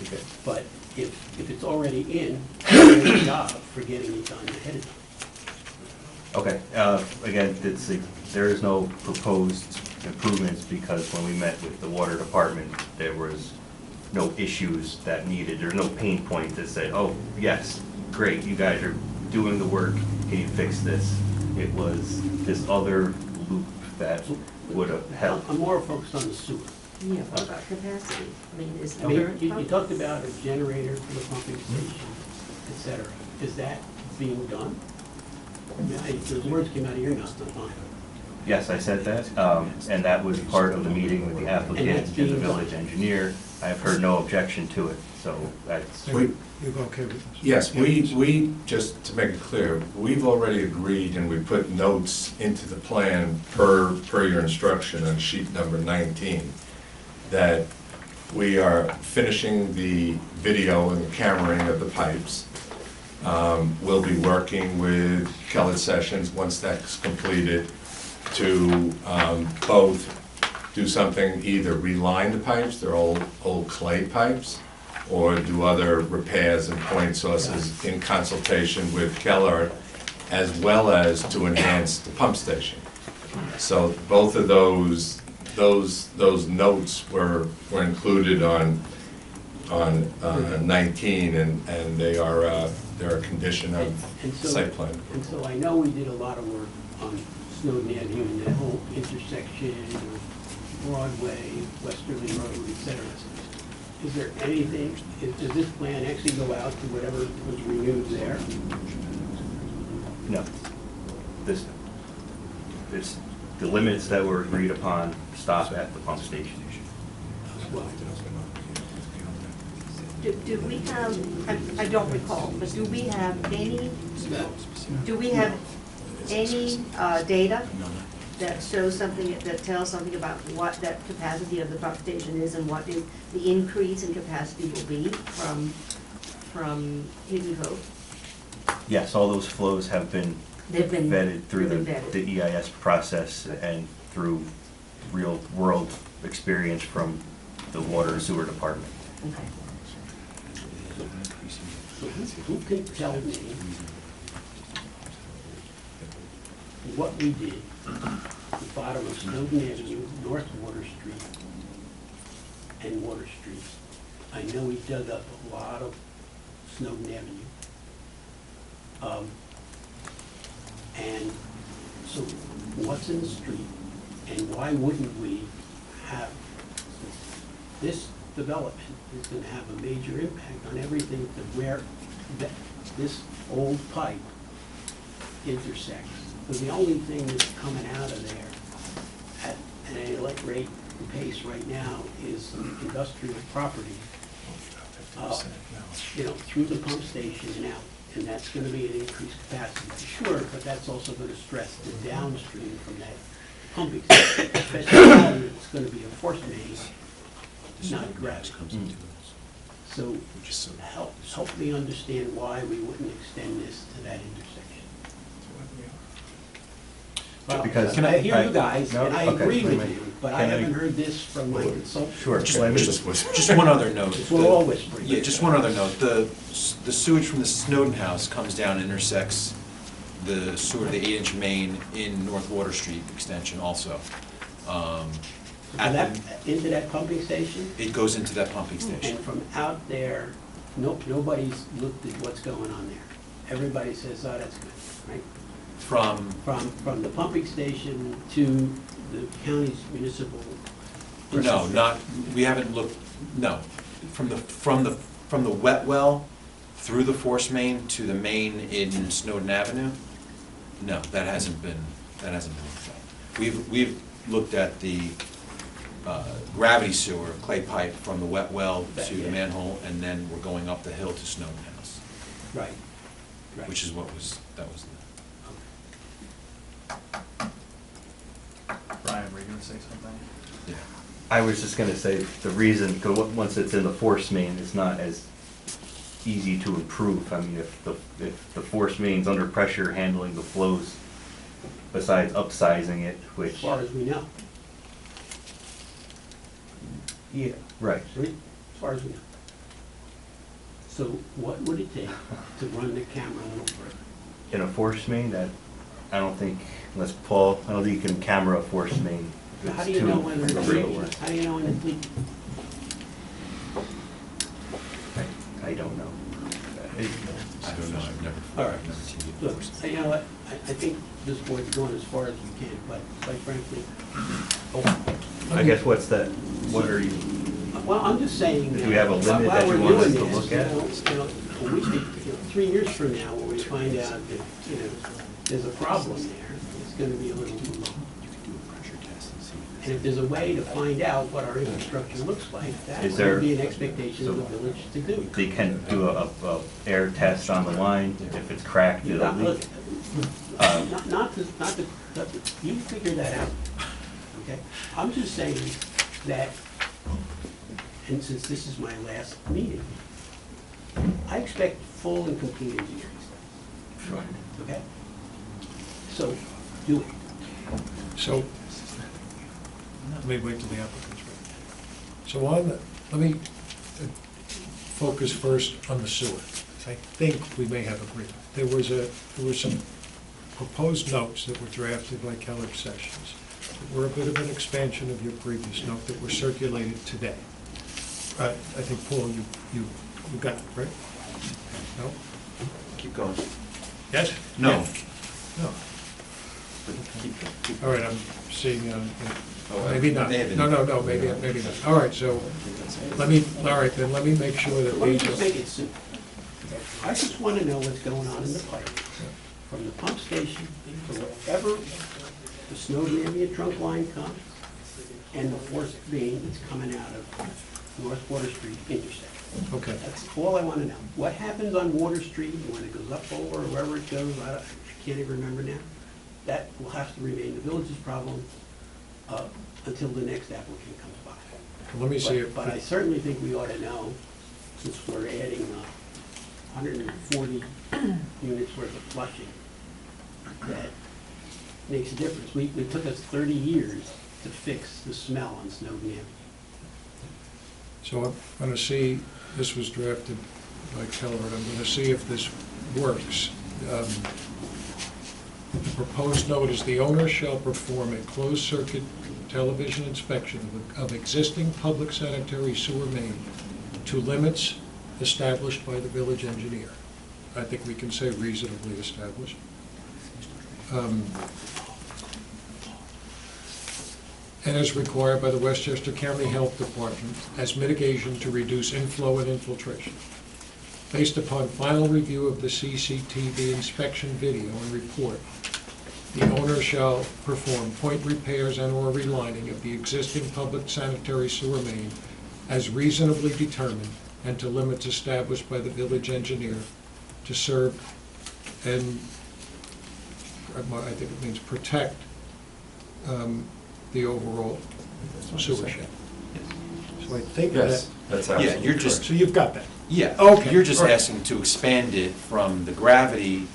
Okay. But if it's already in, great job for getting it done ahead of time. Okay, again, there is no proposed improvements because when we met with the water department, there was no issues that needed, there's no pain point that said, oh, yes, great, you guys are doing the work, can you fix this? It was this other loop that would have helped. I'm more focused on the sewer. Yeah, what about capacity? I mean, is the I mean, current you pump? talked about a generator for the pumping station, et cetera. Is that being done? I mean, those words came out of your mouth, not mine. Yes, I said that, and that was part of the meeting with the applicant And that's and the being done. village engineer. I have heard no objection to it, so that's. We- You okay with this? Yes, we, just to make it clear, we've already agreed and we put notes into the plan per your instruction on sheet number 19, that we are finishing the video and the cammering of the pipes. We'll be working with Kellett Sessions, once that's completed, to both do something, either reline the pipes, they're old clay pipes, or do other repairs and point sources in consultation with Keller, as well as to enhance the pump station. So both of those notes were included on 19, and they're a condition of And so- site plan. And so I know we did a lot of work on Snowden Avenue and that whole intersection of Broadway, Westerly Road, et cetera. Is there anything, does this plan actually go out to whatever was renewed there? No. The limits that were agreed upon stop at the pump station. Well, Do we have, I don't recall, but do we have any data that shows something, that tells something about what that capacity of the pump station is and what the increase in capacity will be from Hidden Cove? Yes, all those flows have been They've been vetted through they've been vetted. the EIS process and through real-world experience from the water and sewer department. Okay. So who can tell me what we did at the bottom of Snowden Avenue, North Water Street, and Water Street? I know we dug up a lot of Snowden Avenue. And so what's in the street, and why wouldn't we have, this development is gonna have a major impact on everything to where this old pipe intersects. Because the only thing that's coming out of there at an elect rate and pace right now is industrial property, through the pump station and out. And that's gonna be an increased capacity, sure, but that's also gonna stress the downstream from that pumping station, especially now that it's gonna be a force main, not grass. So help me understand why we wouldn't extend this to that intersection. Because- I hear you guys, No, and I okay, agree with wait. you, but I Can I- haven't heard this from my consultant. Sure. Just one other note. We're all whispering. Yeah, just one other note. The sewage from the Snowden house comes down and intersects the sewer, the 8-inch main in North Water Street extension also. Into that pumping station? It goes into that pumping station. And from out there, nobody's looked at what's going on there. Everybody says, oh, that's good, right? From, From the pumping station to the county's municipal. no, not, we haven't looked, no. From the wet well through the force main to the main in Snowden Avenue, No, that hasn't been looked at. We've looked at the gravity sewer, clay pipe from the wet well to the manhole, and then we're going up the hill to Snowden House, Right. which is that was Brian, were you gonna say something? yeah. I was just gonna say, the reason, because once it's in the force main, it's not as easy to improve. I mean, if the force main's under pressure handling the flows, besides upsizing it, As which, far as we know. Yeah. right. As far as we know. So what would it take to run the camera a little further? In a force main, that, I don't think, unless Paul, I don't think you can camera a force main. How do you know when it's leaking? How do you know when it's leaking? I don't know. I don't know, I've never All right. seen it Look, before. you know what, I think this board's going as far as we can, but quite frankly, I guess what are you, well, I'm just saying. Do we have a that limit while that you we're want us doing to this, look at? When we, 3 years from now, when we find out that, there's a problem there, it's gonna be a little too low. And if there's a way to find out what our infrastructure looks like, that Is there- would be an expectation of the village to do. they can do a air test on the line, if it's cracked, it'll Not, leak. not to, you figure that out, okay? I'm just saying that, and since this is my last meeting, I expect full and complete engineering stuff. Sure. Okay? So, do it. So, Let me wait till the applicant's ready. so on, let me focus first on the sewer. I think we may have agreement. There were some proposed notes that were drafted by Keller Sessions that were a bit of an expansion of your previous note that were circulated today. I think, Paul, you got it, right? No? Keep going. Yes? No. Yeah. No. Keep All right, I'm seeing, Oh, maybe not. may have been- No, maybe not. All right, so, let me make sure that Let me these just are. make it simple. I just want to know what's going on in the pipe, from the pump station to wherever the Snowden area trunk line comes, and the force main that's coming out of North Water Street intersection. Okay. That's all I want to know. What happens on Water Street when it goes up over, or wherever it goes, I can't even remember now. That will have to remain the village's problem until the next applicant comes by. Let me see if. But I certainly think we ought to know, since we're adding 140 units worth of flushing, that makes a difference. It took us 30 years to fix the smell on Snowden Avenue. So I'm going to see, this was drafted by Keller, and I'm going to see if this works. The proposed note is the owner shall perform a closed-circuit television inspection of existing public sanitary sewer main to limits established by the village engineer. I think we can say reasonably established. And as required by the Westchester County Health Department as mitigation to reduce inflow and infiltration. Based upon final review of the CCTV inspection video and report, the owner shall perform point repairs and/or relining of the existing public sanitary sewer main as reasonably determined and to limits established by the village engineer to serve and, I think it means protect, the overall sewer shed. So I think Yes. that. Yeah, you're just, So you've got that? yeah. Okay, You're just all right. asking to expand it from the gravity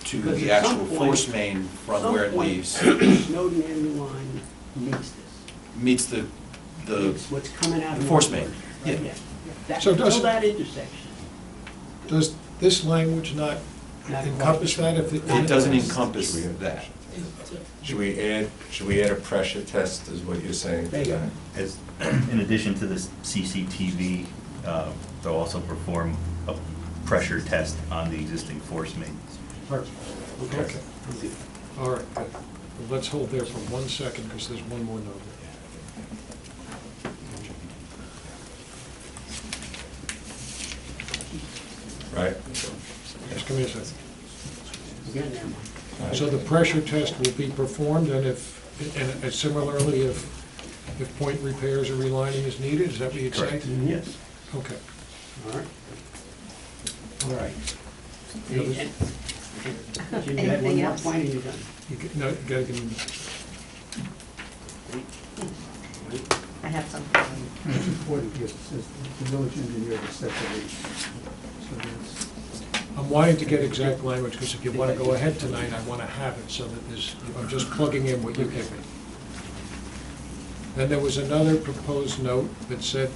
to Because the at some actual point- force main from where it leaves. Snowden Avenue line meets this. Meets the, It's what's coming out of. the force North main. Water. Yeah. That, So does till it- that intersection. Does this language not Not encompass that? If It doesn't encompass that. Should we add a pressure test, is what you're saying? There you go. As, in addition to this CCTV, they'll also perform a pressure test on the existing force main. Perfect. Okay. All right, good. Well, let's hold there for 1 second, because there's one more note. Right? Just give me a second. We're getting there, Mike. So the pressure test will be performed, and similarly, if point repairs or relining is needed, is that what you'd say? Correct. Yes. Okay. All right. All right. The others? Jim, you had one Anything more else? point, and you're done. No, you gotta give them, I have something. And it's important because it says the village engineer will set the rate. So that's, I'm wanting to get exact language, because if you wanna go ahead tonight, I wanna have it, so that there's, I'm just plugging in what you give me. Then there was another proposed note that said,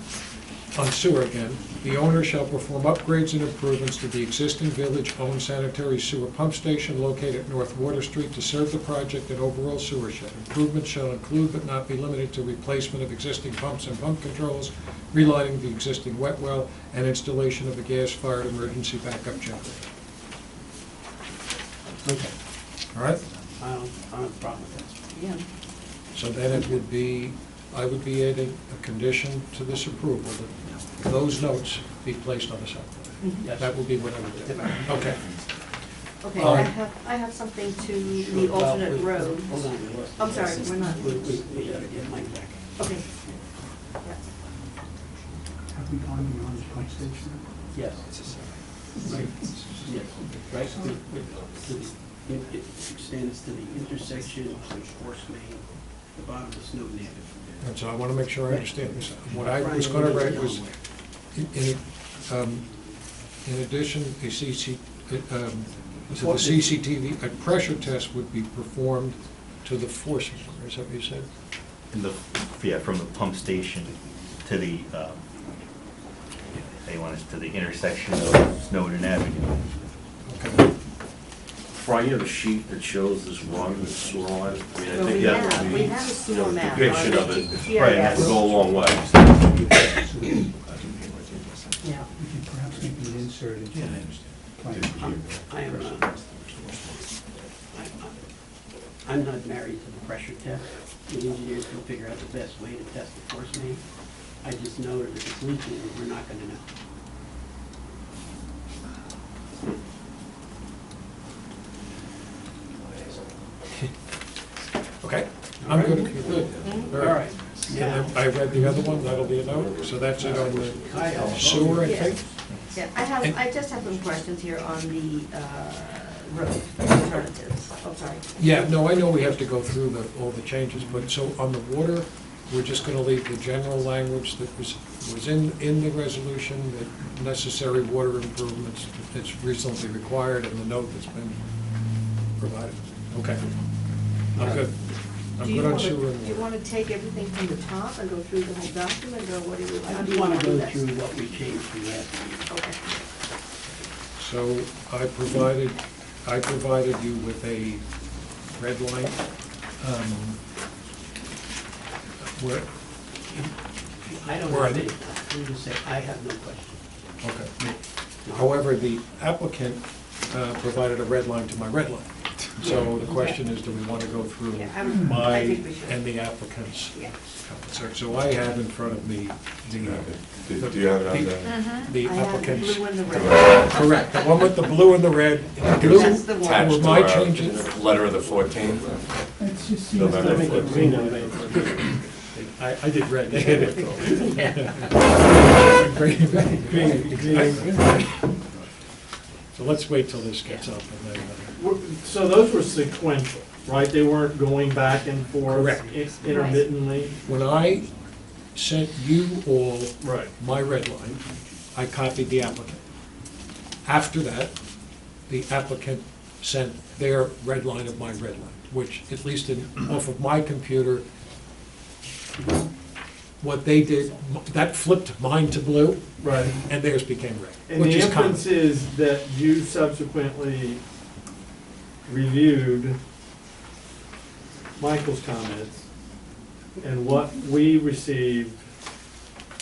on sewer again, the owner shall perform upgrades and improvements to the existing village-owned sanitary sewer pump station located at North Water Street to serve the project and overall sewer shed. Improvements shall include but not be limited to replacement of existing pumps and pump controls, relining the existing wet well, and installation of a gas-fired emergency backup generator. Okay. All right? I don't have a problem with that. Yeah. So then it would be, I would be adding a condition to this approval that those notes be placed on the site. Yes. That would be what I would do. Okay. Okay, All I right. have, something to the alternate road. Hold on. I'm sorry, we're not. We gotta get Mike back. Okay. have we gone beyond the pump station? Yes. Right. Yes. Right. It extends to the intersection of Force Main, the bottom of Snowden Avenue. And so I want to make sure I understand this. What I was going to write was, in addition, to the CCTV, a pressure test would be performed to the force main, is that what you said? From the pump station to the, they want us to the intersection of Snowden Avenue. Okay. Brian, you have a sheet that shows this run, this sewer line? I mean, I Well, think we that have, would we be, have a you sewer know, map. depiction of it. GIS. Right, and that would go a long way. Yeah. We can perhaps make an insert into the plan. I'm not married to the pressure test. The engineers can figure out the best way to test the force main. I just know that if it's leaking, we're not gonna know. Okay, I'm good. Good. All right. And then I read the other one, that'll be a note, so that's it on the sewer, I think? Yeah, I just have some questions here on the road alternatives. Oh, sorry. Yeah, no, I know we have to go through all the changes, but so on the water, we're just gonna leave the general language that was in the resolution, that necessary water improvements that's reasonably required, and the note that's been provided. Okay, I'm good. I'm Do you good on want to, sewer and do you water. want to take everything from the top and go through the whole document, or what do you, I how do just you wanna want to do go this? through what we changed from last meeting. Okay. So I provided you with a red line, where, I don't Where are have they? any, let me just say, I have no question. okay. However, the applicant provided a red line to my red line. So the question is, do we want to go through Yeah, I my think we should. and the applicant's Yeah. comments? So I have in front of me Do you have it on the I have the applicant's. blue and the red. Correct, the one with the blue and the red. Blue That's the one. Attached were to my our changes. letter of the 14th. It's just, November Make it 14th. green on it. I did red. So let's wait till this gets up and then. So those were sequential, right? They weren't going back and forth Correct. intermittently? When I sent you all Right. my red line, I copied the applicant. After that, the applicant sent their red line of my red line, which, at least off of my computer, what they did, that flipped mine to blue, Right. and theirs became red, And which the is common. inference is that you subsequently reviewed Michael's comments, and what we received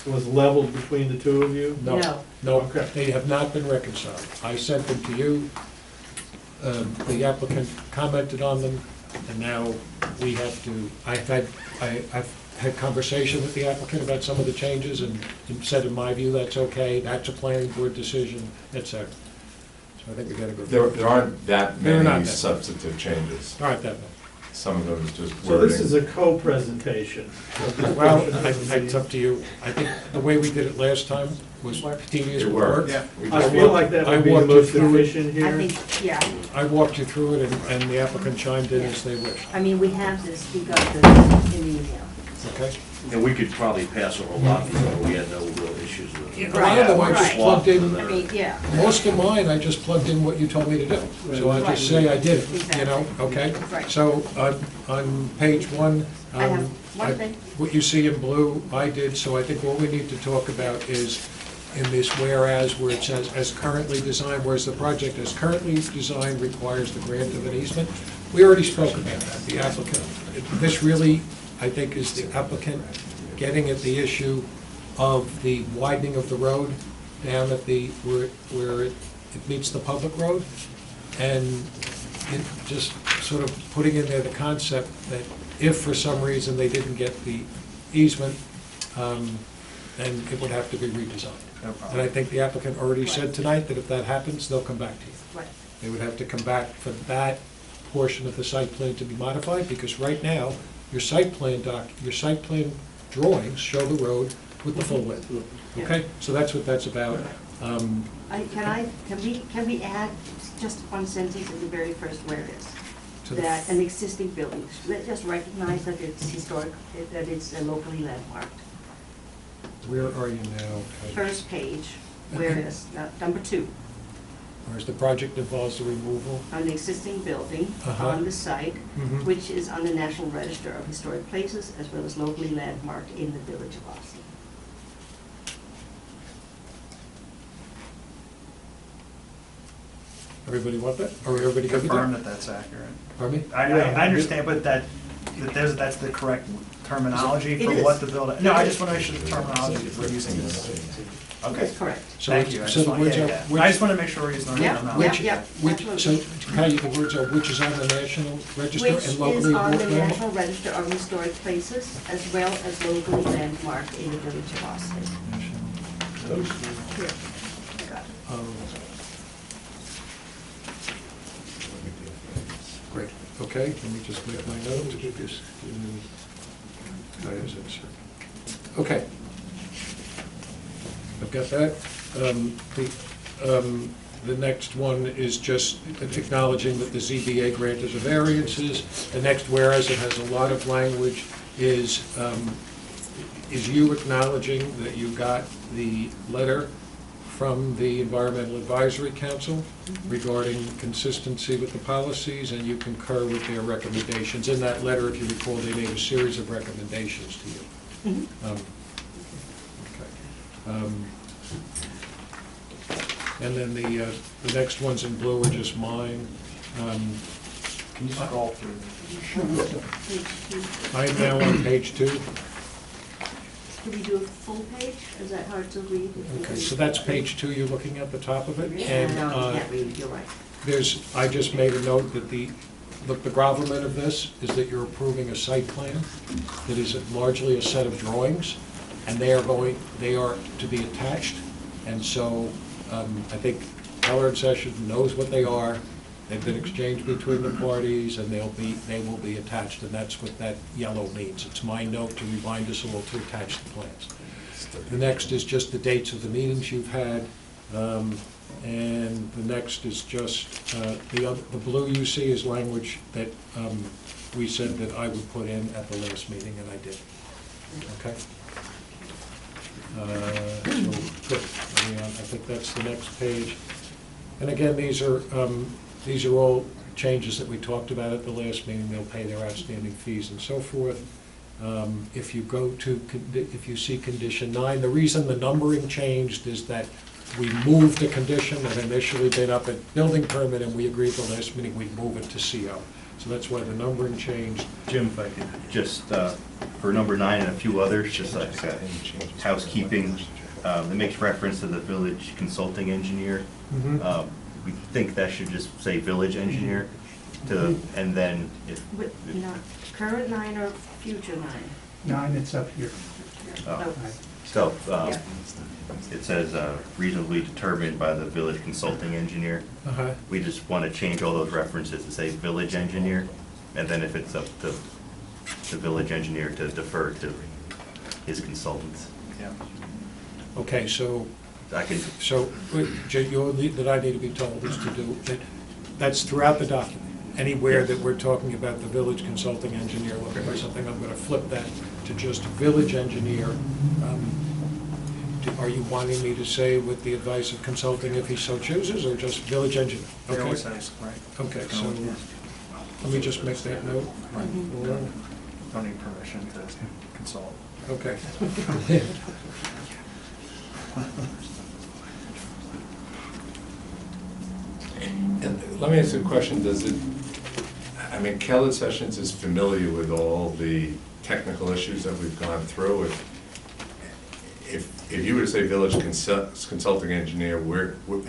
was leveled between the two of you? No, No. no, Okay. they have not been reconciled. I sent them to you, the applicant commented on them, and now we have to, I've had conversation with the applicant about some of the changes and said, in my view, that's okay, that's a planning board decision, et cetera. I think we gotta go. There aren't that There are not many that. substantive changes. All right, that one. Some of them is just So wording. this is a co-presentation. Well, it's up to you. I think the way we did it last time was tedious It work. worked. I feel like that would be the most efficient I here. think, yeah, I walked you through it, and the applicant chimed in as they wished, I mean, we have this, we got this in the email. okay? And we could probably pass over a lot of these, but we had no real issues with A it. lot of them I just Right. plugged in, I mean, yeah, most of mine, I just plugged in what you told me to do. So I just say I did it, you know, okay? Right. So on page one, I have one thing. what you see in blue, I did, so I think what we need to talk about is in this whereas, where it says, as currently designed, whereas the project as currently designed requires the grant of an easement. We already spoke about that, the applicant. This really, I think, is the applicant getting at the issue of the widening of the road down at the, where it meets the public road. And it just sort of putting in there the concept that if for some reason they didn't get the easement, then it would have to be redesigned. No problem. And I think the applicant already said tonight that if that happens, they'll come back to you. Right. They would have to come back for that portion of the site plan to be modified, because right now, your site plan drawings show the road with the full width. Okay, so that's what that's about. Can we add just one sentence in the very first where it is? To the- That an existing building, let's just recognize that it's historic, that it's locally landmarked. Where are you now? First page, where it is, number 2, Whereas the project involves the removal. an existing building Uh-huh. on the site, Mhm. which is on the National Register of Historic Places, as well as locally landmarked in the village of Austin. Everybody want that? Or everybody good with Confirm that? that that's accurate. Pardon me? I understand, but that's the correct terminology It for is. what the building, no, I just want to make sure the terminology that we're using is. Okay. That's correct. So Thank it's- you. I so just the want, words yeah, are yeah. which- I just want to make sure we're using the Yeah, right terminology. yeah. So, Patty, the words are which is on the National Register Which and is locally on the landmarked? National Register of Historic Places, as well as locally landmarked in the village of Austin. Here, I got it. Great, okay, let me just make my notes. Okay. I've got that. The next one is just acknowledging that the ZBA granted of variances. The next whereas, it has a lot of language, is you acknowledging that you got the letter from the Environmental Advisory Council regarding consistency with the policies, and you concur with their recommendations. In that letter, if you recall, they made a series of recommendations to you. Mhm. Okay. And then the next ones in blue are just mine. Can you scroll through? Page 2. I'm now on page 2. Do we do a full page? Is that hard to read? Okay, so that's page 2, you're looking at the top of it? And No, you can't read it, you're right. I just made a note that the gravamen of this is that you're approving a site plan that is largely a set of drawings, and they are to be attached. And so, I think Heller and Sessions knows what they are. They've been exchanged between the parties, and they will be attached, and that's what that yellow means. It's my note to remind us all to attach the plans. The next is just the dates of the meetings you've had, and the next is just, the blue you see is language that we said that I would put in at the last meeting, and I did. Okay? So, good. I think that's the next page. And again, these are all changes that we talked about at the last meeting. They'll pay their outstanding fees and so forth. If you see condition 9, the reason the numbering changed is that we moved a condition that had initially been up at building permit, and we agreed the last meeting we'd move it to CO. So that's why the numbering changed. Jim, if I could just, for number 9 and a few others, just like housekeeping, it makes reference to the village consulting engineer. Mhm. We think that should just say village engineer, and then if. Current 9 or future 9? 9, it's up here. Oh. Oh. So, Yeah. it says reasonably determined by the village consulting engineer. Uh-huh. We just want to change all those references to say village engineer, and then if it's up to the village engineer to defer to his consultants. Yeah. Okay, so, I can, that I need to be told is to do, that's throughout the document. Anywhere that we're talking about the village consulting engineer looking for something, I'm gonna flip that to just village engineer. Are you wanting me to say with the advice of consulting if he so chooses, or just village engineer? It Okay. always says, right. Okay, so, let me just make that note. Don't need permission to consult. Okay. And let me ask you a question, does it, I mean, Kellett Sessions is familiar with all the technical issues that we've gone through. If you were to say village consulting engineer,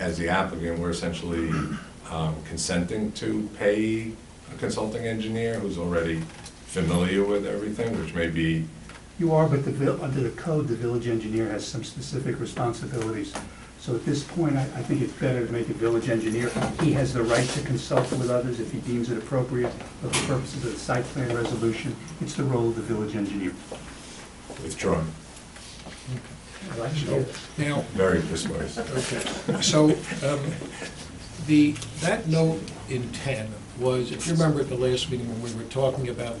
as the applicant, we're essentially consenting to pay a consulting engineer who's already familiar with everything, which may be. You are, but under the code, the village engineer has some specific responsibilities. So at this point, I think it's better to make it village engineer. He has the right to consult with others if he deems it appropriate for the purposes of the site plan resolution. It's the role of the village engineer. Withdrawn. I like so, now, Very persuasive. okay, so, that note in 10 was, if you remember at the last meeting when we were talking about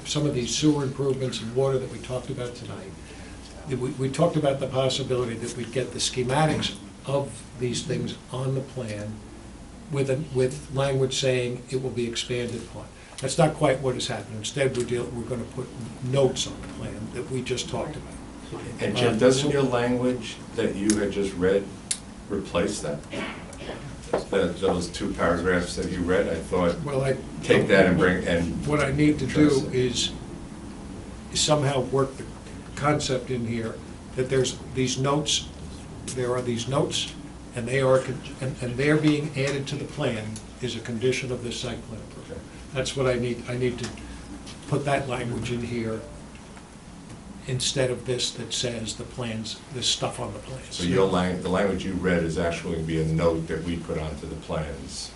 some of these sewer improvements and water that we talked about tonight, we talked about the possibility that we'd get the schematics of these things on the plan with language saying it will be expanded upon. That's not quite what has happened. Instead, we're going to put notes on the plan that we just talked about. And Jim, doesn't your language that you had just read replace that? Those two paragraphs that you read, I thought, well, take that and bring, and. What I need to do is somehow work the concept in here, that there's these notes, there are these notes, and they're being added to the plan is a condition of this site plan approval. Okay. That's what I need to put that language in here instead of this that says the plans, this stuff on the plans. So the language you read is actually going to be a note that we put onto the plans.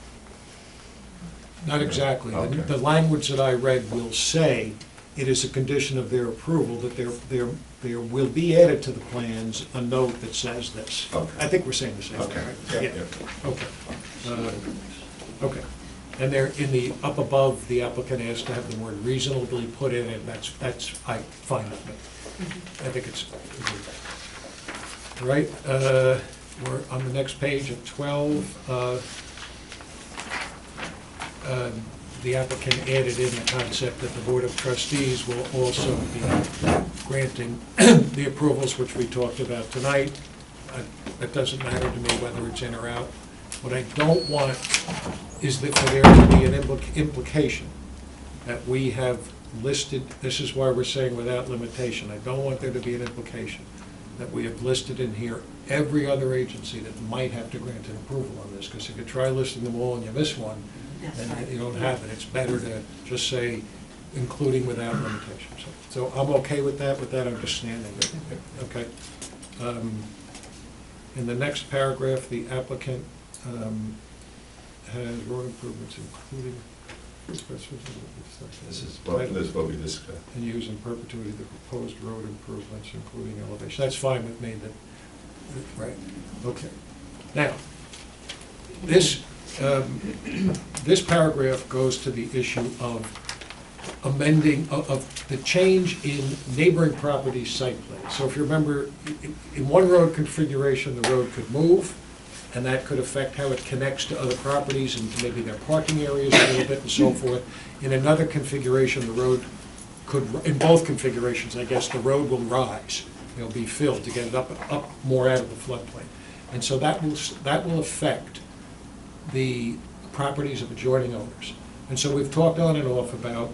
Not exactly. Okay. The language that I read will say it is a condition of their approval that there will be added to the plans a note that says this. Okay. I think we're saying the same thing, Okay. right? Yep, Yeah. Okay. Okay. And they're in the, up above, the applicant asked to have the word reasonably put in, and that's fine with me. I think it's good. All right, we're on the next page at 12. The applicant added in the concept that the Board of Trustees will also be granting the approvals which we talked about tonight. It doesn't matter to me whether it's in or out. What I don't want is that for there to be an implication that we have listed, this is why we're saying without limitation. I don't want there to be an implication that we have listed in here every other agency that might have to grant an approval on this, because if you try listing them all and you miss one, then you don't have it. It's better to just say including without limitation. So I'm okay with that understanding. Okay. In the next paragraph, the applicant has road improvements including. This is what we discussed. And use in perpetuity the proposed road improvements, including elevation. That's fine with me, right, okay. Now, this paragraph goes to the issue of amending, of the change in neighboring property site plans. So if you remember, in one road configuration, the road could move, and that could affect how it connects to other properties and maybe their parking areas a little bit and so forth. In another configuration, the road could, in both configurations, I guess, the road will rise. It'll be filled to get it up more out of the floodplain. And so that will affect the properties of adjoining owners. And so we've talked on and off about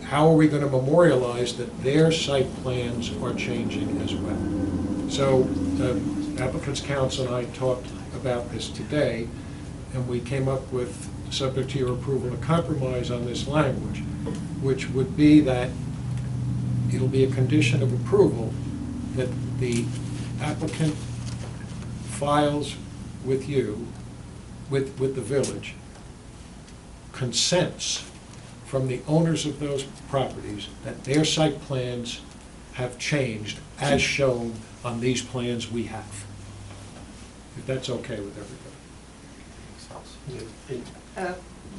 how are we going to memorialize that their site plans are changing as well. So applicant's counsel and I talked about this today, and we came up with, subject to your approval, a compromise on this language, which would be that it'll be a condition of approval that the applicant files with you, with the village, consents from the owners of those properties that their site plans have changed as shown on these plans we have. If that's okay with everybody.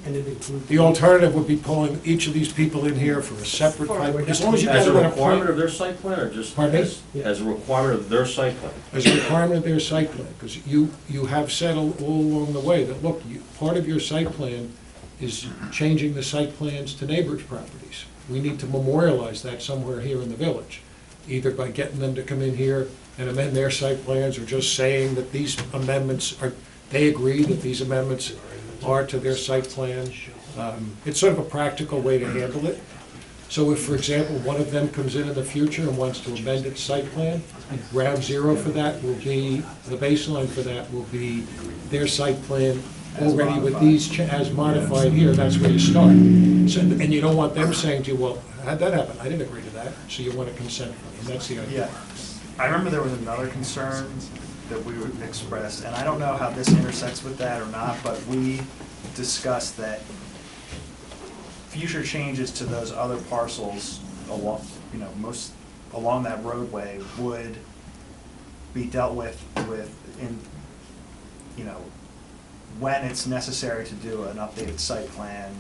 And it includes. The alternative would be pulling each of these people in here for a separate type, as long as you As guys a want to requirement point, of their site plan, or just Pardon me? as a requirement of their site plan? as a requirement of their site plan, because you have said all along the way that, look, part of your site plan is changing the site plans to neighbors' properties. We need to memorialize that somewhere here in the village, either by getting them to come in here and amend their site plans, or just saying that these amendments are, they agree that these amendments are to their site plan. It's sort of a practical way to handle it. So if, for example, one of them comes in the future and wants to amend its site plan, ground zero for that will be, the baseline for that will be their site plan already with these, as modified here, that's where you start. So, and you don't want them saying to you, well, how'd that happen? I didn't agree to that. So you want to consent from them, that's the idea. Yeah, I remember there was another concern that we would express, and I don't know how this intersects with that or not, but we discussed that future changes to those other parcels along, along that roadway would be dealt with in, when it's necessary to do an updated site plan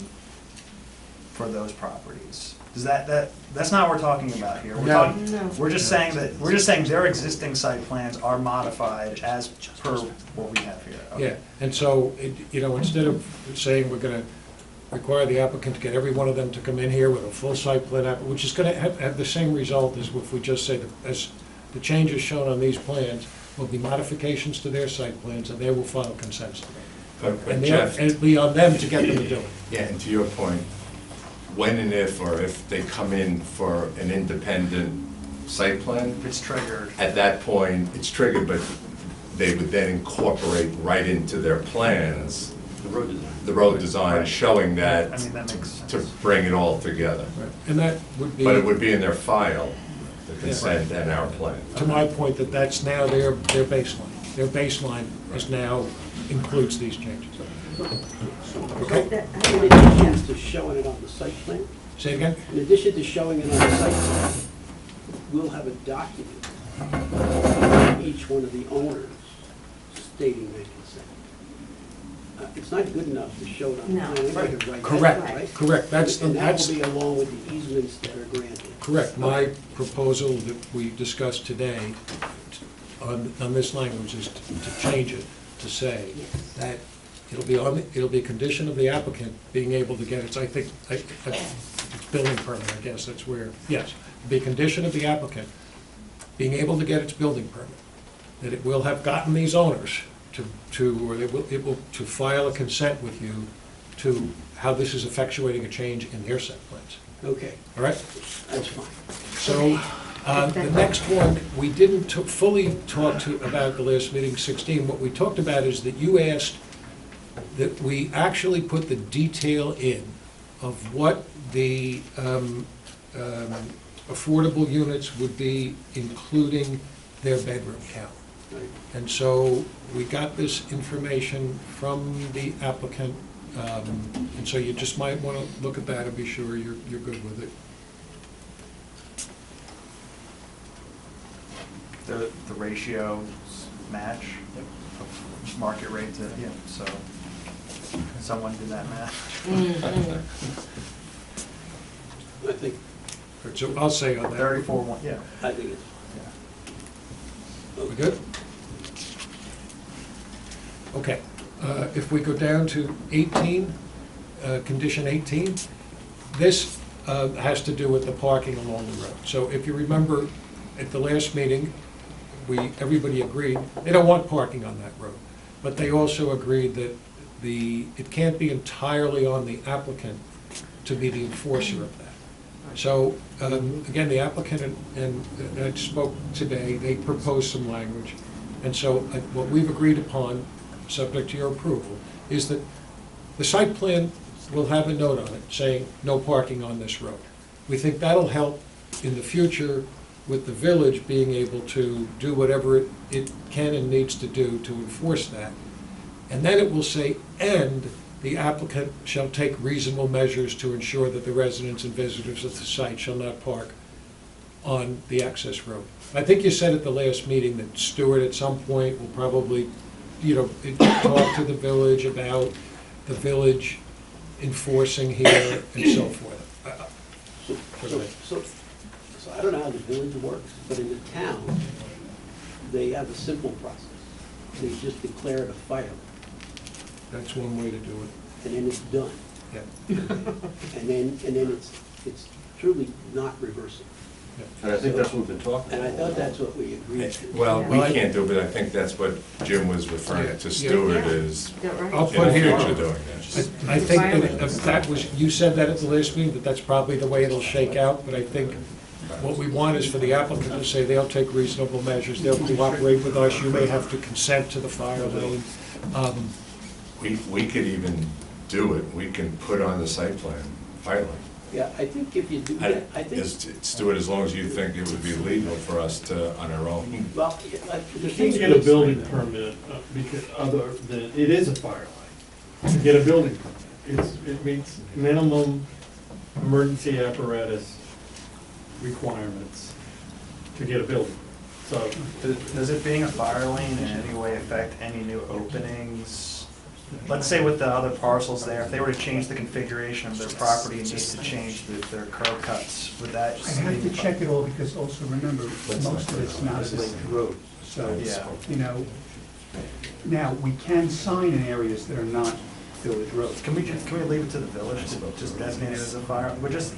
for those properties. Does that's not what we're talking about here. We're just saying their existing site plans are modified as per what we have here. Okay. Yeah, and so, instead of saying we're gonna require the applicant to get every one of them to come in here with a full site plan, which is gonna have the same result as if we just say that as the changes shown on these plans will be modifications to their site plans, and they will file consents to them. But Jeff, And it'll be on them to get them to do it. yeah, and to your point, when and if they come in for an independent site plan, It's triggered. at that point, it's triggered, but they would then incorporate right into their plans the road design, Right. showing I that mean, that makes sense. to bring it all together. And that would be. But it would be in their file, the consent and our plan. To my point, that's now their baseline. Their baseline is now, includes these changes. Okay? In addition to showing it on the site plan, Say it again? in addition to showing it on the site plan, we'll have a document from each one of the owners stating their consent. It's not good enough to show it on the No. plan. We have to write that, Correct, right? correct. And that will be along with the easements that are granted. Correct. My proposal that we discussed today on this language is to change it, to say that it'll be a condition of the applicant being able to get its, building permit, I guess, that's where, yes. Be a condition of the applicant being able to get its building permit, that it will have gotten these owners to file a consent with you to how this is effectuating a change in their set plans. Okay, All right? that's fine. So, the next one, we didn't fully talk about the last meeting, 16. What we talked about is that you asked that we actually put the detail in of what the affordable units would be, including their bedroom count. Right. And so we got this information from the applicant, and so you just might want to look at that and be sure you're good with it. The ratios match of market rate to, so someone did that math. I think, So I'll say on that. 34, yeah. I think it's, We good? Okay, if we go down to 18, condition 18, this has to do with the parking along the road. So if you remember, at the last meeting, everybody agreed, they don't want parking on that road, but they also agreed that it can't be entirely on the applicant to be the enforcer of that. So, again, the applicant and I spoke today, they proposed some language. And so what we've agreed upon, subject to your approval, is that the site plan will have a note on it saying no parking on this road. We think that'll help in the future with the village being able to do whatever it can and needs to do to enforce that. And then it will say, and the applicant shall take reasonable measures to ensure that the residents and visitors of the site shall not park on the access road. I think you said at the last meeting that Stuart at some point will probably, talk to the village about the village enforcing here and so forth. So I don't know how the village works, but in the town, they have a simple process. They just declare it a fire, That's one way to do it. and then it's done. Yeah. And then it's truly not reversible. And I think that's what we've been talking And I about. thought that's what we agreed to. Well, we can't do it, but I think that's what Jim was referring to Stuart is Yeah, right. I'll in put the here, future doing that. I think that if that was, you said that at the last meeting, that that's probably the way it'll shake out, but I think what we want is for the applicant to say they'll take reasonable measures, they'll cooperate with us, you may have to consent to the fire lane. We could even do it, we can put on the site plan, fire lane. Yeah, I think if you do that, I think, Stuart, as long as you think it would be legal for us to, on our own. well, You can't get a building permit because other than, it is a fire line. To get a building permit, it meets minimum emergency apparatus requirements to get a building. So, Does it being a fire lane in any way affect any new openings? Let's say with the other parcels there, if they were to change the configuration of their property and need to change their curb cuts, would that? I have to check it all, because also remember, most of it's not a linked road. So, Yeah. Now, we can sign in areas that are not village roads. Can we leave it to the village to just designate it as a fire?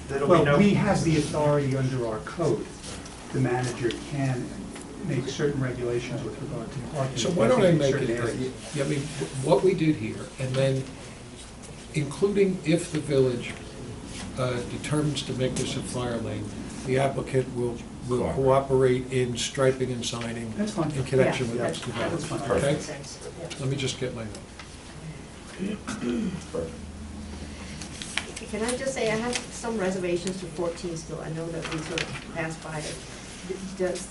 There'll be no. Well, we have the authority under our code. The manager can make certain regulations with regard to parking. So why don't I in make certain it, areas. I mean, what we did here, and then including if the village determines to make this a fire lane, the applicant will cooperate in striping and signing That's fine. in connection with Yeah, this that's fine. development, okay? Makes sense, yeah. Let me just get my note. Can I just say, I have some reservations to 14 still. I know that we sort of passed by it. Does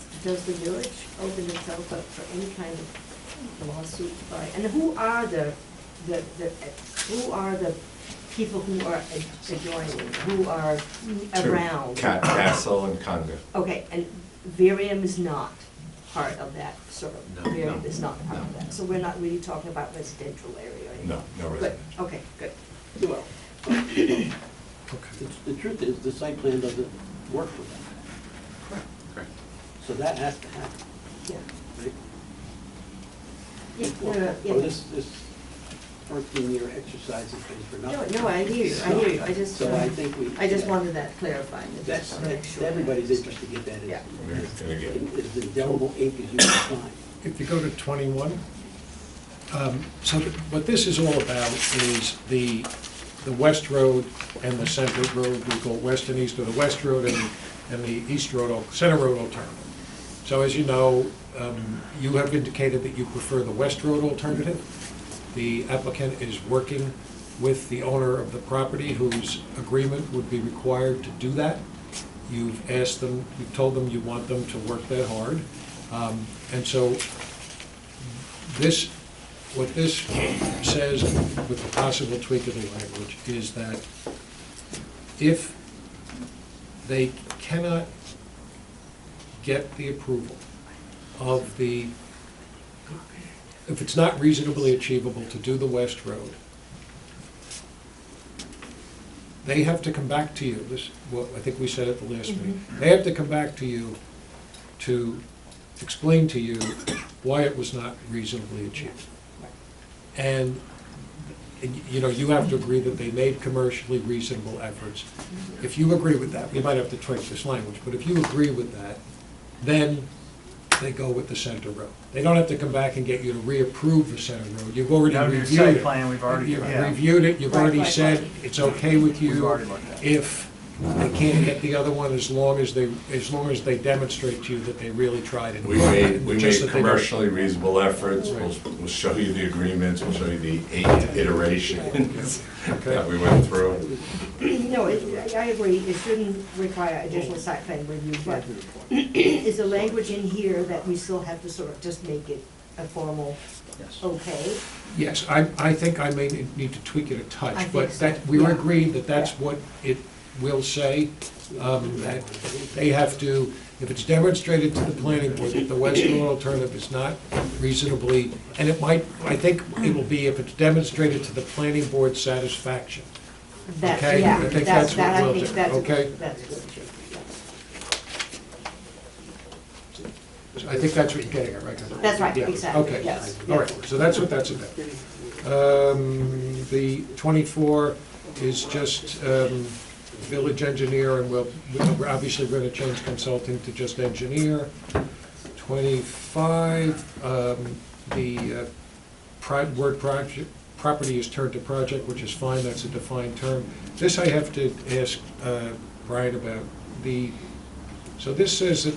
the village open itself up for any kind of lawsuit by, and who are the people who are adjoining, who are around? Castle and Conga. Okay, and Varium is not part of that, sort of, No. Varium is not part of that, so we're not really talking about residential area or anything? No Good, resident. okay, good. well, the truth is, the site plan doesn't work for that. Correct. So that has to happen, Yeah. right? Yeah, Or this 14-year exercise is paid for nothing. No, I hear you, I just, So I think I just wanted that clarified, I That's, just wanna make that's sure. everybody's interest to get that in. Yeah. We're gonna get it. As indelible ink as you can find. If you go to 21, so what this is all about is the West Road and the Center Road, we call West and East, or the West Road and the East Road, Center Road alternative. So as you know, you have indicated that you prefer the West Road alternative. The applicant is working with the owner of the property whose agreement would be required to do that. You've asked them, you've told them you want them to work that hard. And so what this says, with the possible tweak of the language, is that if they cannot get the approval of if it's not reasonably achievable to do the West Road, they have to come back to you, this, what I think we said at the last meeting, they have to come back to you to explain to you why it was not reasonably achieved. And, you have to agree that they made commercially reasonable efforts. If you agree with that, we might have to tweak this language, but if you agree with that, then they go with the Center Road. They don't have to come back and get you to reapprove the Center Road. You've already Under your reviewed site it. plan, we've already, You've yeah. reviewed it, you've already Right. said it's okay with We've you already looked at it. if they can't get the other one as long as they demonstrate to you that they really tried it. We made Just that they don't. commercially reasonable efforts, Right. we'll show you the agreements, we'll show you the 8 iterations Okay. that we went through. No, I agree, it shouldn't require additional site plan review, but is the language in here that we still have to sort of just make it a formal okay? Yes, I think I may need to tweak it a I touch, think but so, that, we were yeah. agreed that that's Yeah. what it will say. That they have to, if it's demonstrated to the planning board that the western alternative is not reasonably, and it might, I think it will be if it's demonstrated to the planning board's satisfaction. That, Okay, yeah, I think that's what I we'll think do, that's, okay? that's good, yes. I think that's what you're getting at, right? That's right, Yeah, exactly, okay. yes. All right, so that's what that's about. The 24 is just village engineer, and we're obviously going to change consulting to just engineer. 25, the word project, property is turned to project, which is fine, that's a defined term. This I have to ask Brian about. So this says that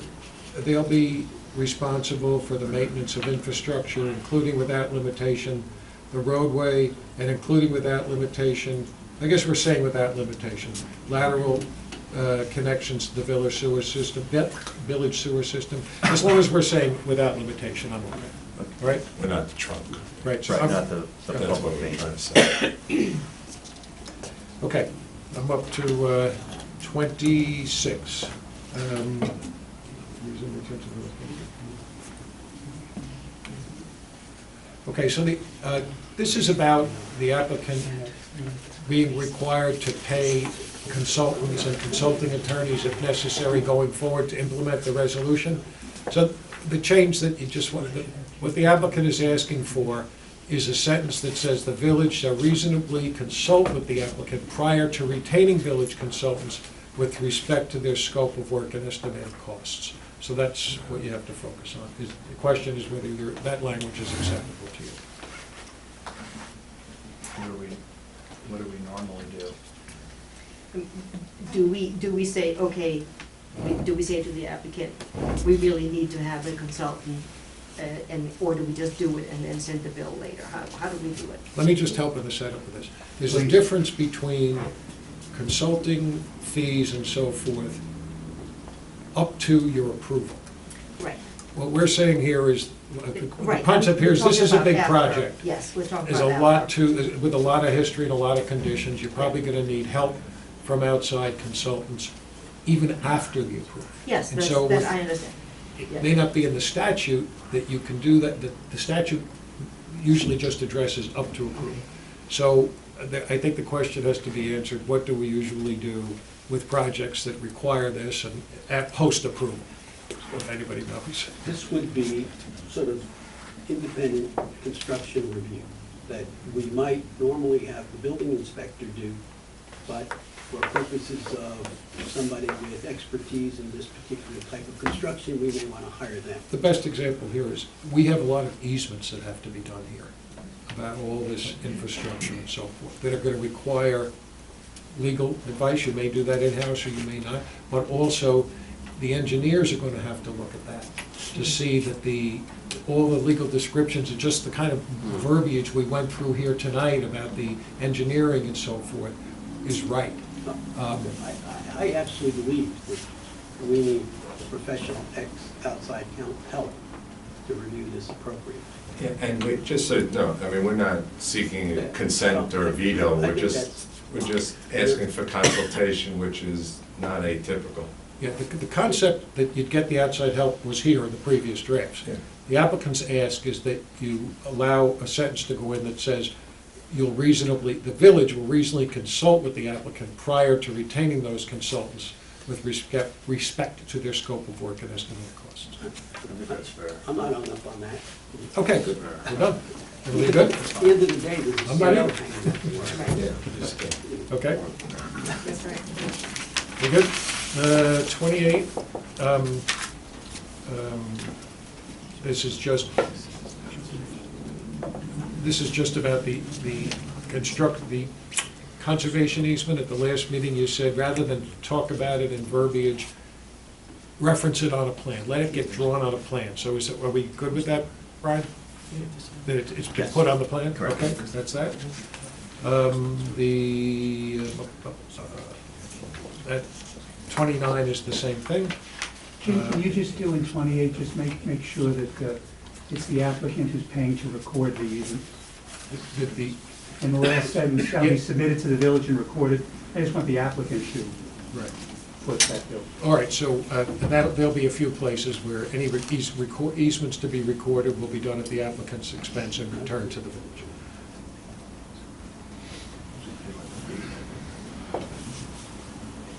they'll be responsible for the maintenance of infrastructure, including without limitation the roadway, and including without limitation, I guess we're saying without limitation, lateral connections to the village sewer system, as long as we're saying without limitation, I'm okay, all right? We're not the trunk. Right, so Right, I'm- not the That's what public we're vein. trying to say. Okay, I'm up to 26. Okay, so this is about the applicant being required to pay consultants and consulting attorneys if necessary going forward to implement the resolution. So the change that you just wanted, what the applicant is asking for is a sentence that says the village shall reasonably consult with the applicant prior to retaining village consultants with respect to their scope of work and estimated costs. So that's what you have to focus on. The question is whether that language is acceptable to you. What do we normally do? Do we say, okay, do we say to the applicant, we really need to have a consultant, or do we just do it and then send the bill later? How do we do it? Let me just help in the setup of this. There's a difference between consulting fees and so forth up to your approval. Right. What we're saying here is, the Right, concept here is this is a big we're talking about project. after. Yes, we're talking There's about a after. lot to, with a lot of history and a lot of conditions, you're probably gonna need help from outside consultants even after the approval. Yes, And that's, so that with- I understand. It Yes. may not be in the statute that you can do that, the statute usually just addresses up to approval. So I think the question has to be answered, what do we usually do with projects that require this and at post-approval? If anybody knows. This would be sort of independent construction review that we might normally have the building inspector do, but for purposes of somebody with expertise in this particular type of construction, we may want to hire them. The best example here is, we have a lot of easements that have to be done here about all this infrastructure and so forth, that are gonna require legal advice. You may do that in-house or you may not, but also the engineers are gonna have to look at that to see that all the legal descriptions and just the kind of verbiage we went through here tonight about the engineering and so forth is right. I absolutely believe that we need professional outside help to review this appropriately. Yeah, and we, just so, no, I mean, we're not seeking a consent or a veto, I we're think just asking for consultation, which is not atypical. Yeah, the concept that you'd get the outside help was here in the previous drafts. Yeah. The applicant's ask is that you allow a sentence to go in that says the village will reasonably consult with the applicant prior to retaining those consultants with respect to their scope of work and estimated costs. I think that's fair. I'm not hung up on that. Okay, good, we're done. Everybody good? At the end of the day, this is. I'm not in. Right. Okay, That's right. we're good? 28, this is just about the conservation easement, at the last meeting, you said, rather than talk about it in verbiage, reference it on a plan, let it get drawn on a plan. So are we good with that, Brian? That it's been put on the plan? Correct. Okay, that's that. That 29 is the same thing. Can you just do in 28, just make sure that it's the applicant who's paying to record the easement? In the last sentence, shall be submitted to the village and recorded. I just want the applicant to Right. foot that bill. All right, so there'll be a few places where any easements to be recorded will be done at the applicant's expense and returned to the village.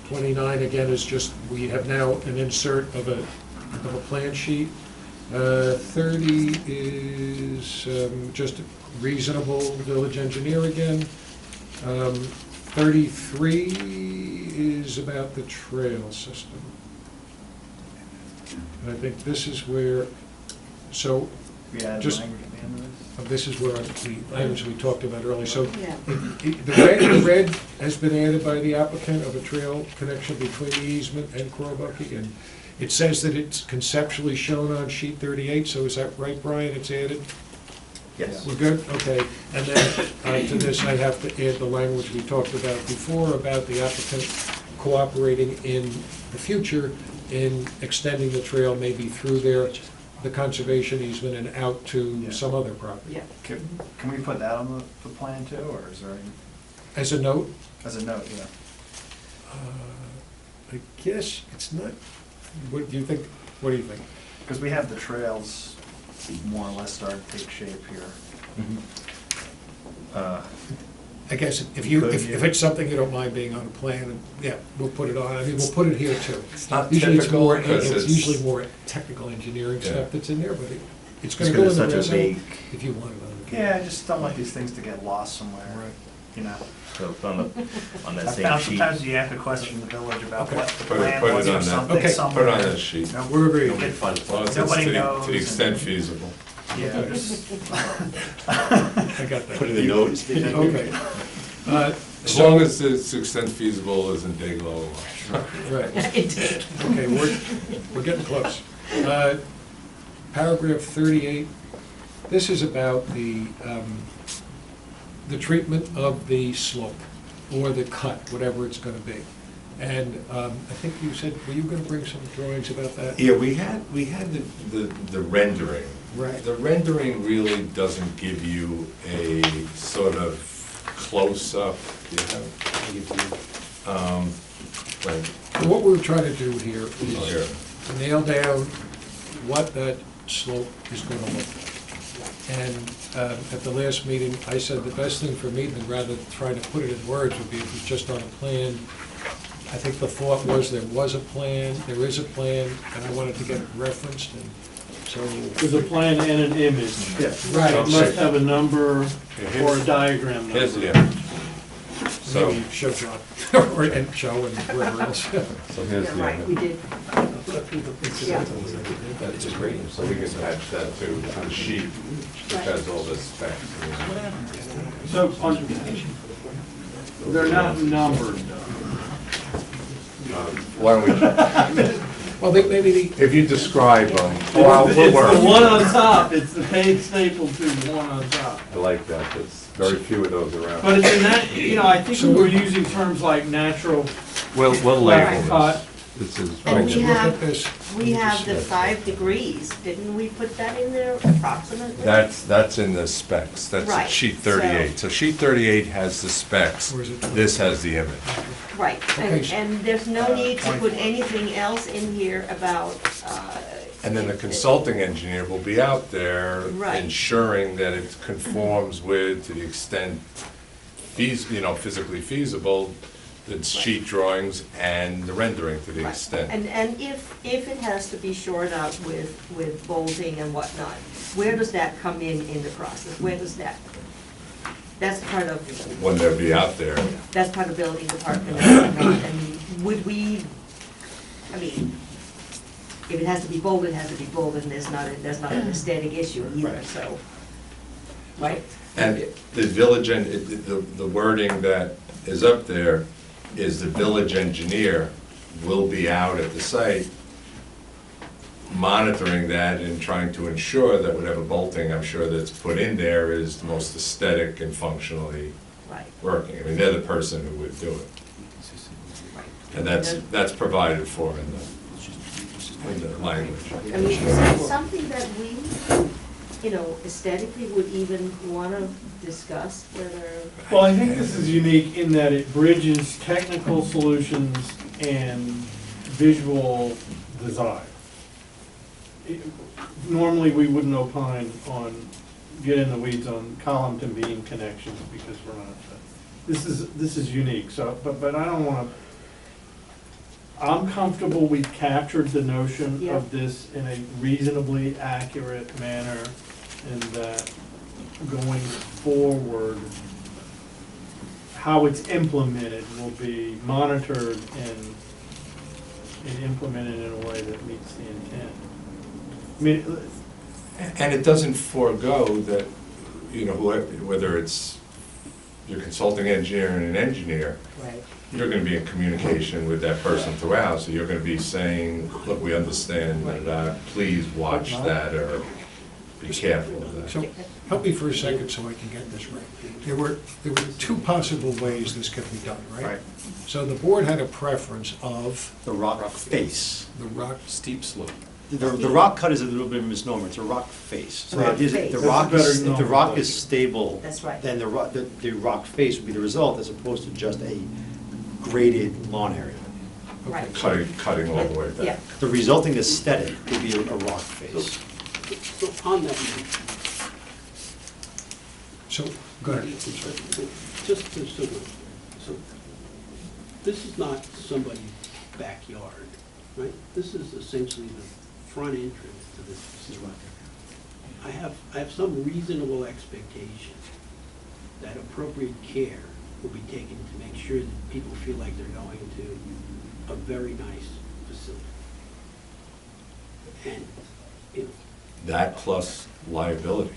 '29, again, is just, we have now an insert of a plan sheet. 30 is just reasonable village engineer again. 33 is about the trail system. And I think this is where, so, just, this is where the language we talked about earlier. So the red has been added by the applicant of a trail connection between the easement and Quirbucky, and it says that it's conceptually shown on sheet 38, so is that right, Brian? It's added? Yes. We're good? Okay. And then to this, I have to add the language we talked about before about the applicant cooperating in the future in extending the trail maybe through the conservation easement and out to some other property. Yeah. Can we put that on the plan too, or is there any? As a note? As a note, yeah. I guess it's not, what do you think? What do you think? Because we have the trails more or less starting to take shape here. I guess if it's something you don't mind being on a plan, yeah, we'll put it on. I mean, we'll put it here too. It's not Usually typical, because it's it's- usually more technical engineering Yeah. stuff that's in there, but it's Just gonna go in 'cause the it's such a resume vague- if you want it on the. Yeah, I just don't like these things to get lost somewhere, you know. So it's on that I same found sheet. sometimes you have to question the village about Okay. what the Put plan it was on or that. something Okay. somewhere. Put it on that sheet. You know, We're agreed. get- As long as it's Nobody to knows. the extent feasible. Yeah, just. I got that. Put in the notes. Okay. As long as it's extent feasible isn't day low. Right. Okay, we're getting close. Paragraph 38, this is about the treatment of the slope, or the cut, whatever it's gonna be. And I think you said, were you gonna bring some drawings about that? Yeah, we had the rendering. Right. The rendering really doesn't give you a sort of close-up, you have, right. What we're trying to do here Oh, here. is to nail down what that slope is gonna look like. And at the last meeting, I said the best thing for me, than rather than trying to put it in words, would be if it was just on a plan. I think the thought was there was a plan, there is a plan, and I wanted to get it referenced, and so. There's a plan and an image. Right. It must have a number Yeah, or a diagram Here's number. the image. So, Maybe show John, or, and Joe, and whoever else. so here's Yeah, the right, we image. did. Yeah. That's great. So we can attach that to the sheet, which has all the specs. So, they're not numbered. Why don't we, Well, maybe the, if you describe them, It's the one on top, it's the page stapled to the one on top. I like that, there's very few of those around. But it's in that, I think we were using terms like natural We'll label cut. this. This is. And we look have- at this. We have the 5 degrees, didn't we put that in there approximately? That's in the specs, that's Right, sheet 38. So sheet 38 has the specs, Or is it- this has the image. Right, Okay, so- and there's no need to put anything else in here about, And then the consulting engineer will be out there Right. ensuring that it conforms with, to the extent physically feasible, the sheet drawings and the rendering to the right. extent. And if it has to be shored up with bolting and whatnot, where does that come in the process? Where does that, that's part of, When they'll be out there. that's part of building department and whatnot, and would we, I mean, if it has to be bolted, it has to be bolted, and there's not an aesthetic issue either, so. right? And the village, the wording that is up there is the village engineer will be out at the site monitoring that and trying to ensure that whatever bolting, I'm sure, that's put in there is the most aesthetic and functionally Right. working. I mean, they're the person who would do it. And that's provided for in the language. I mean, is that something that we, aesthetically would even want to discuss whether? Well, I think this is unique in that it bridges technical solutions and visual design. Normally, we wouldn't opine on, get in the weeds on column to beam connections because we're not, this is unique, so, but I don't want to, I'm comfortable we've captured the notion Yeah. of this in a reasonably accurate manner, and that going forward, how it's implemented will be monitored and implemented in a way that meets the intent. I mean, And it doesn't forego that, whether it's your consulting engineer and an engineer, Right. you're gonna be in communication with that person throughout, so you're gonna be saying, look, we understand that, please watch that, or be careful of that. So, help me for a second so I can get this right. There were two possible ways this could be done, right? Right. So the board had a preference of The rock face, the rock, steep slope. The rock cut is a little bit of a misnomer, it's a rock face. So the Rock idea is that face. the That's rock a better is, if the rock nomenclature. is stable, That's right. then the rock face would be the result as opposed to just a graded lawn area. Right. Cutting all the way back. Yeah. The resulting aesthetic would be a rock face. So on that, so, go ahead. just so this is not somebody's backyard, right? This is essentially the front entrance to this facility. I have some reasonable expectation that appropriate care will be taken to make sure that people feel like they're going to a very nice facility. And, That plus liability.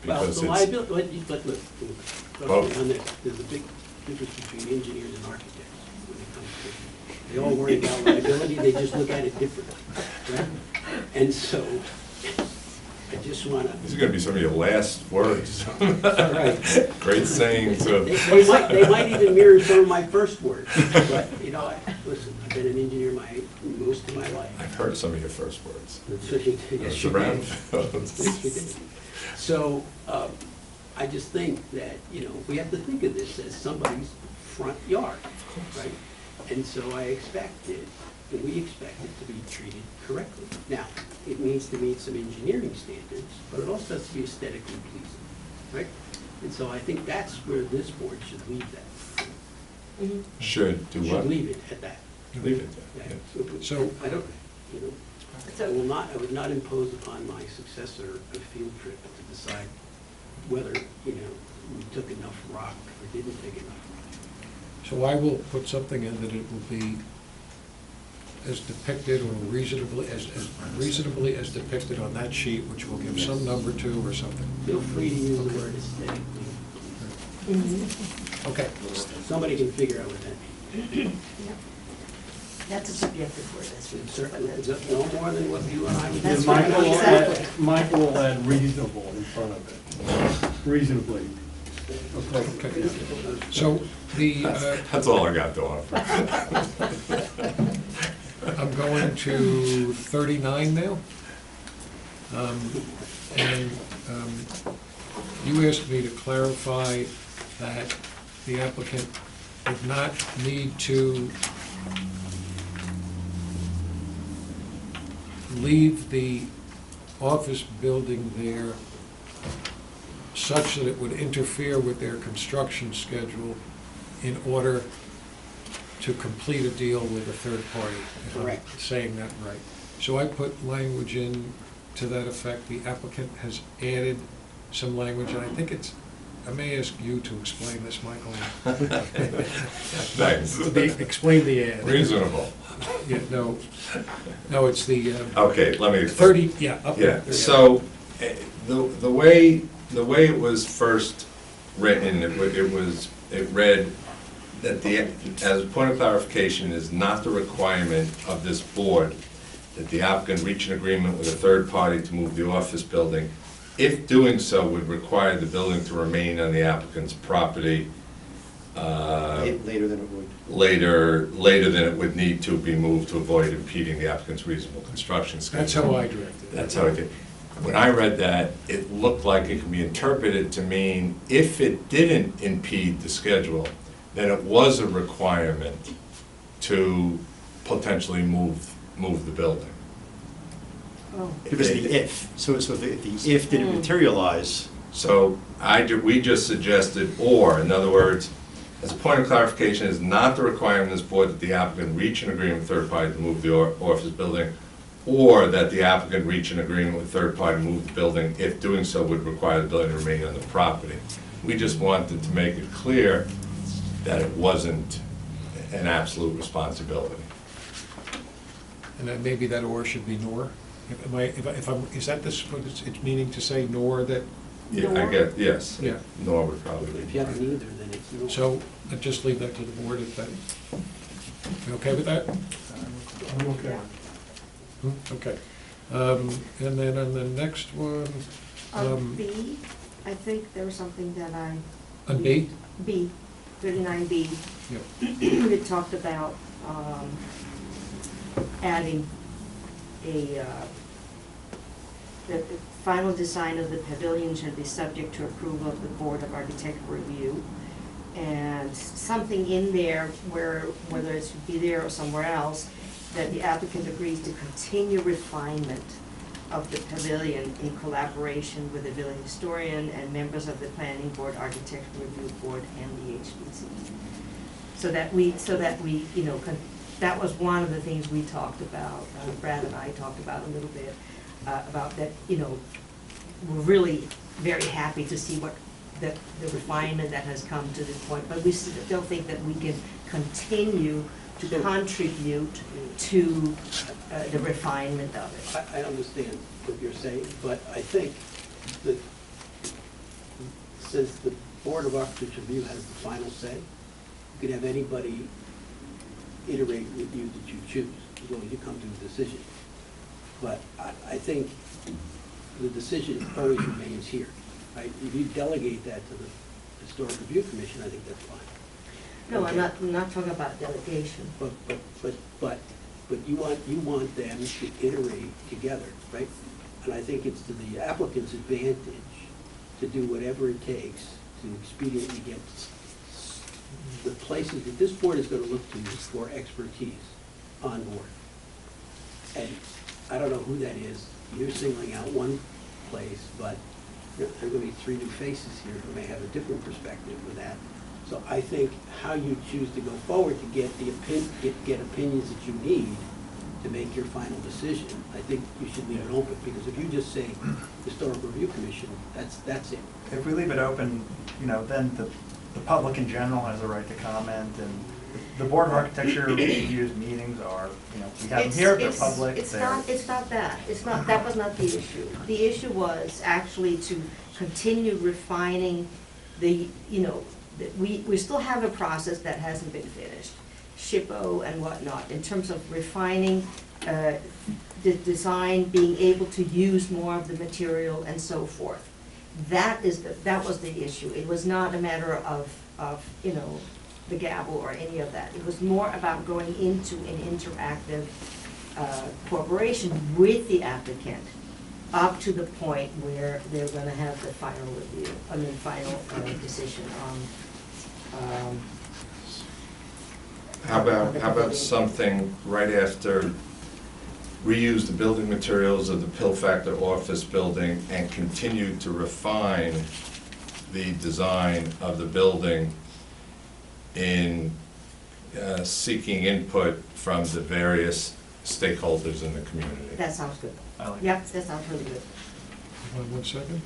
well, Because the it's, liability, but look, Both. trust me on this, there's a big difference between engineers and architects when it comes to, they all worry about liability, they just look at it differently, right? And so, I just wanna, these are gonna be some of your last words. right. Great sayings of. They might even mirror some of my first words, but, listen, I've been an engineer most of my life. I've heard some of your first words. Yes, Those you around. did. Yes, you did. So, I just think that, we have to think of this as somebody's front yard, right? And so I expect it, and we expect it to be treated correctly. Now, it needs to meet some engineering standards, but it also has to be aesthetically pleasing, right? And so I think that's where this board should leave that. Should do what? Should leave it at that. Leave it Yeah. there. So- I don't, I would not impose upon my successor a field trip to decide whether, we took enough rock or didn't take enough rock. So I will put something in that it will be as depicted or reasonably as depicted on that sheet, which will give some number to or something. Feel free to use the word aesthetically. Okay. Somebody can figure out what that means. That's a subjective word, that's It's what certainly, it's no more than what you and I would do. That's Michael right, will exactly. add, Michael will add reasonable in front of it, reasonably. Okay. So the, That's all I got to offer. I'm going to 39 now. And you asked me to clarify that the applicant would not need to leave the office building there such that it would interfere with their construction schedule in order to complete a deal with a third party. If I'm Correct. saying that right. So I put language in to that effect. The applicant has added some language, and I think it's, I may ask you to explain this, Michael. Thanks. Explain the ad. Reasonable. Yeah, no, it's the Okay, let me. 30, yeah, up there. Yeah, so, the way the way it was first written, it read that as a point of clarification, is not the requirement of this board that the applicant reach an agreement with a third party to move the office building, if doing so would require the building to remain on the applicant's property Later than it would. later than it would need to be moved to avoid impeding the applicant's reasonable construction schedule. That's how I drafted it. That's how I did. When I read that, it looked like it could be interpreted to mean if it didn't impede the schedule, then it was a requirement to potentially move the building. Oh. Because of the if, so the if didn't materialize. So we just suggested or, in other words, as a point of clarification, is not the requirement of this board that the applicant reach an agreement with third party to move the office building, or that the applicant reach an agreement with third party to move the building, if doing so would require the building to remain on the property. We just wanted to make it clear that it wasn't an absolute responsibility. And then maybe that or should be nor? Is that what it's meaning to say, nor that? Yeah, I get, yes. Yeah. Nor would probably be. If you have neither, then it's no. So I'd just leave that to the board if that, you okay with that? I'm okay. Okay. And then on the next one, B, I think there was something that I. on B? B, 39B. Yeah. We talked about adding the final design of the pavilion should be subject to approval of the Board of Architectural Review. And something in there where, whether it should be there or somewhere else, that the applicant agrees to continue refinement of the pavilion in collaboration with the village historian and members of the Planning Board, Architectural Review Board, and the HBC. So that we, you know, that was one of the things we talked about, Brad and I talked about a little bit, about that, you know, we're really very happy to see what the refinement that has come to this point, but we still think that we can continue to contribute to the refinement of it. I understand what you're saying, but I think that since the Board of Architecture Review has the final say, you could have anybody iterate with you that you choose, as long as you come to a decision. But I think the decision always remains here, right? If you delegate that to the Historic Review Commission, I think that's fine. No, Okay. I'm not talking about delegation. But you want them to iterate together, right? And I think it's to the applicant's advantage to do whatever it takes to expediently get the places that this board is gonna look to for expertise on board. And I don't know who that is, you're singling out one place, but there are gonna be three new faces here who may have a different perspective with that. So I think how you choose to go forward to get get opinions that you need to make your final decision, I think you should leave it open, because if you just say Historic Review Commission, that's it. If we leave it open, you know, then the public in general has a right to comment, and the Board of Architecture Review's meetings are, you know, we have them here, they're public, It's not that. That was not the issue. The issue was actually to continue refining the, you know, we still have a process that hasn't been finished, SHPO and whatnot, in terms of refining the design, being able to use more of the material and so forth. That was the issue. It was not a matter of you know, the gavel or any of that. It was more about going into an interactive cooperation with the applicant up to the point where they're gonna have the final review, final decision on. How about something right after, reuse the building materials of the Pill Factor office building and continue to refine the design of the building in seeking input from the various stakeholders in the community. That sounds good. I like Yep, that sounds really good. One second.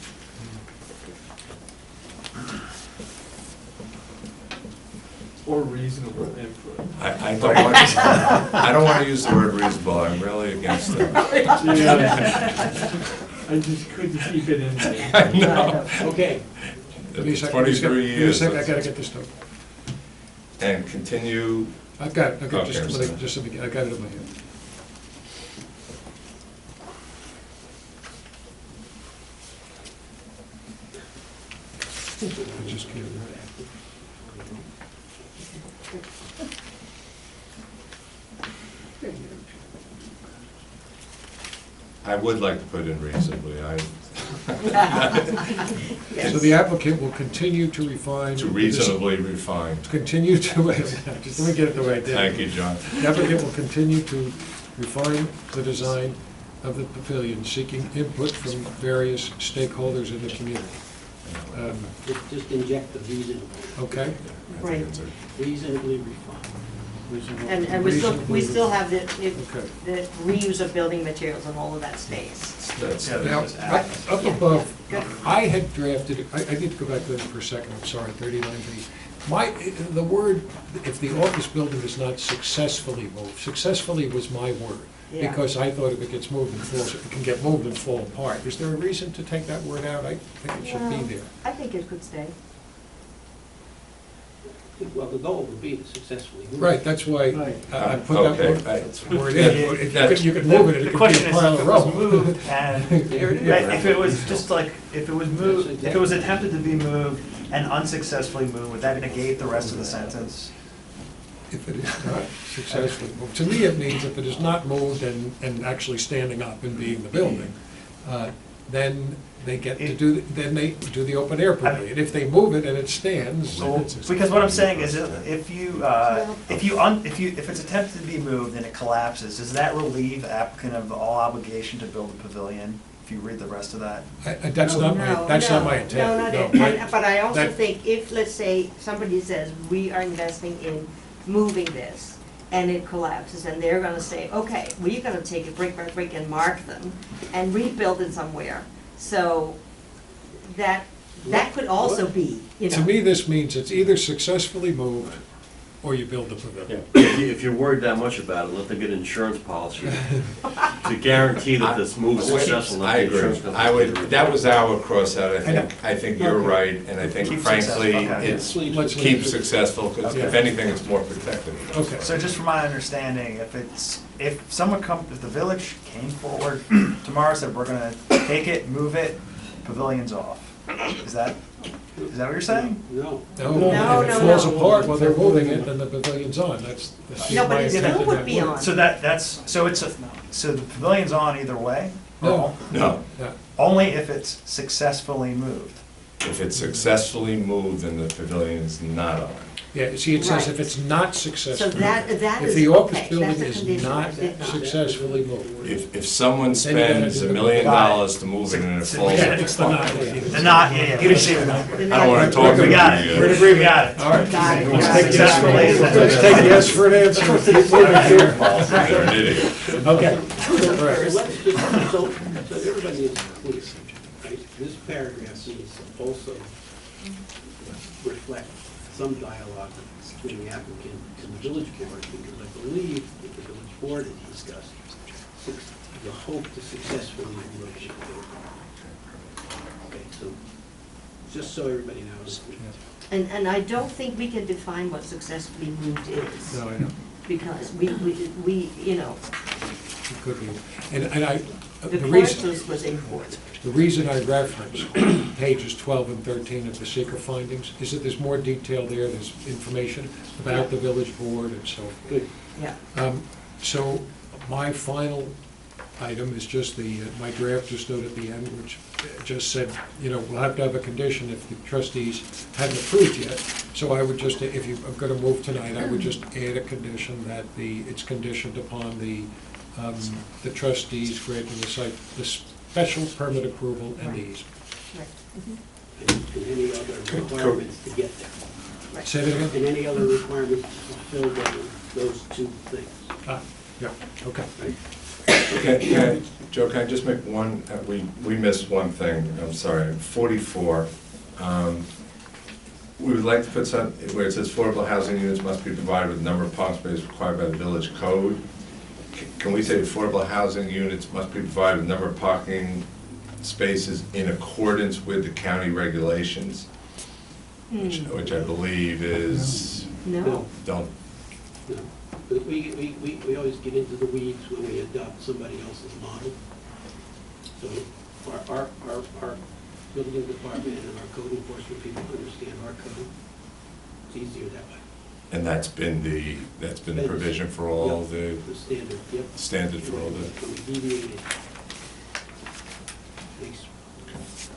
Or reasonable input. I don't want to use the word reasonable, I'm really against it. I just couldn't keep it in there. I know. Okay, Give me a second, 23 years. Give me a second, I gotta get this done. And continue, I've got, Okay, just, I'm sorry. I got it in my head. I just can't read it. I would like to put in reasonably, So the applicant will continue to refine. to reasonably refine. Continue to, just let me get it the way I did. Thank you, John. The applicant will continue to refine the design of the pavilion, seeking input from various stakeholders in the community. just inject the reasonably, Okay? I think Right. it's a- reasonably refined. And we still have Okay. the reuse of building materials and all of that stays. That's, Now, up Yeah, above, yeah, I had drafted, I need to go back to it for a second, I'm sorry, 39B. The word, if the office building is not successfully moved, successfully was my word. Yeah. Because I thought if it gets moved and falls, it can get moved and fall apart. Is there a reason to take that word out? I think it should be there. I think it could stay. Well, the goal would be to successfully move. Right, that's why I put that Okay, word in. If you could move it, it The could be question a is, pile if of it was rubble. moved and, There it is. if it was just like, if it was moved, if it was attempted to be moved and unsuccessfully moved, would that negate the rest of the sentence? If it is not successfully moved. To me, it means if it is not moved and actually standing up and being the building, then they get to do, then they do the open air pavilion. If they move it and it stands, then it's successful. Because what I'm saying is, if it's attempted to be moved and it collapses, does that relieve the applicant of all obligation to build a pavilion? If you read the rest of that? That's not my, that's not my intent. No, not it. my- But I also that- think if, let's say, somebody says, we are investing in moving this, and it collapses, and they're gonna say, okay, we're gonna take it brick by brick and mark them, and rebuild it somewhere. So that could also be, you know. To me, this means it's either successfully moved or you build the pavilion. If you're worried that much about it, let them get an insurance policy to guarantee that this move is successful. I agree. I would, that was our cross-out, I think you're right, and I think Keep frankly, successful, okay. it's, Let's leave keep it. successful, because if Okay. anything, it's more protective. Okay. So just from my understanding, if the village came forward tomorrow, said, we're gonna take it, move it, pavilion's off. Is that what you're saying? No. No, If it no, falls no. apart while they're moving it, then the pavilion's on. That's No, but my it intent still in would that be word. on. So so the pavilion's on either way? Or No. No, Yeah. Only if it's successfully moved? if it's successfully moved, then the pavilion is not on. Yeah, see, it says if Right. it's not So successful. that If is, the office okay, building that's a is condition I not did not. successfully moved. If someone Then you gotta spends do $1 the- million Got it. to move it and it So- falls yeah, It's the apart. not. The not, yeah, you see what I'm. The I don't wanna not- talk to We got you. it. We're in agreement. We got it. All right. Got it, Let's got take it. yes for Let's take yes for an answer. Keep moving here. You're an idiot. Okay. So Right. let's just, so everybody is clear, right? This paragraph needs to also reflect some dialogue between the applicant and the village board, because I believe that the village board had discussed the hope to successfully move the building. Okay, so, just so everybody knows. And I don't think we can define what successfully moved is, No, I know. because we, you know, It could be. And I, the the course reason, was important. the reason I referenced pages 12 and 13 of the secret findings is that there's more detail there, there's information about the village board and so forth. Good. Yeah. So my final item is just my draft just note at the end, which just said, we'll have to have a condition if the trustees hadn't approved yet. So I would just, if you're going to move tonight, I would just add a condition that it's conditioned upon the trustees granting the special permit approval and the easement. Right. And any other requirements to get there. Say that again? And any other requirements to fulfill those two things, Yeah, okay. right? Okay, Joe, can I just make one, we missed one thing, I'm sorry, 44. We would like to put some, where it says affordable housing units must be provided with a number of parking spaces required by the village code. Can we say affordable housing units must be provided with a number of parking spaces in accordance with the county regulations, which I believe is, No. don't, No, but we always get into the weeds when we adopt somebody else's model. So our building department and our code enforcement people understand our code. It's easier that way. and that's been the provision for all Yep, the the standard, yep. standard for all the. When we deviate, it makes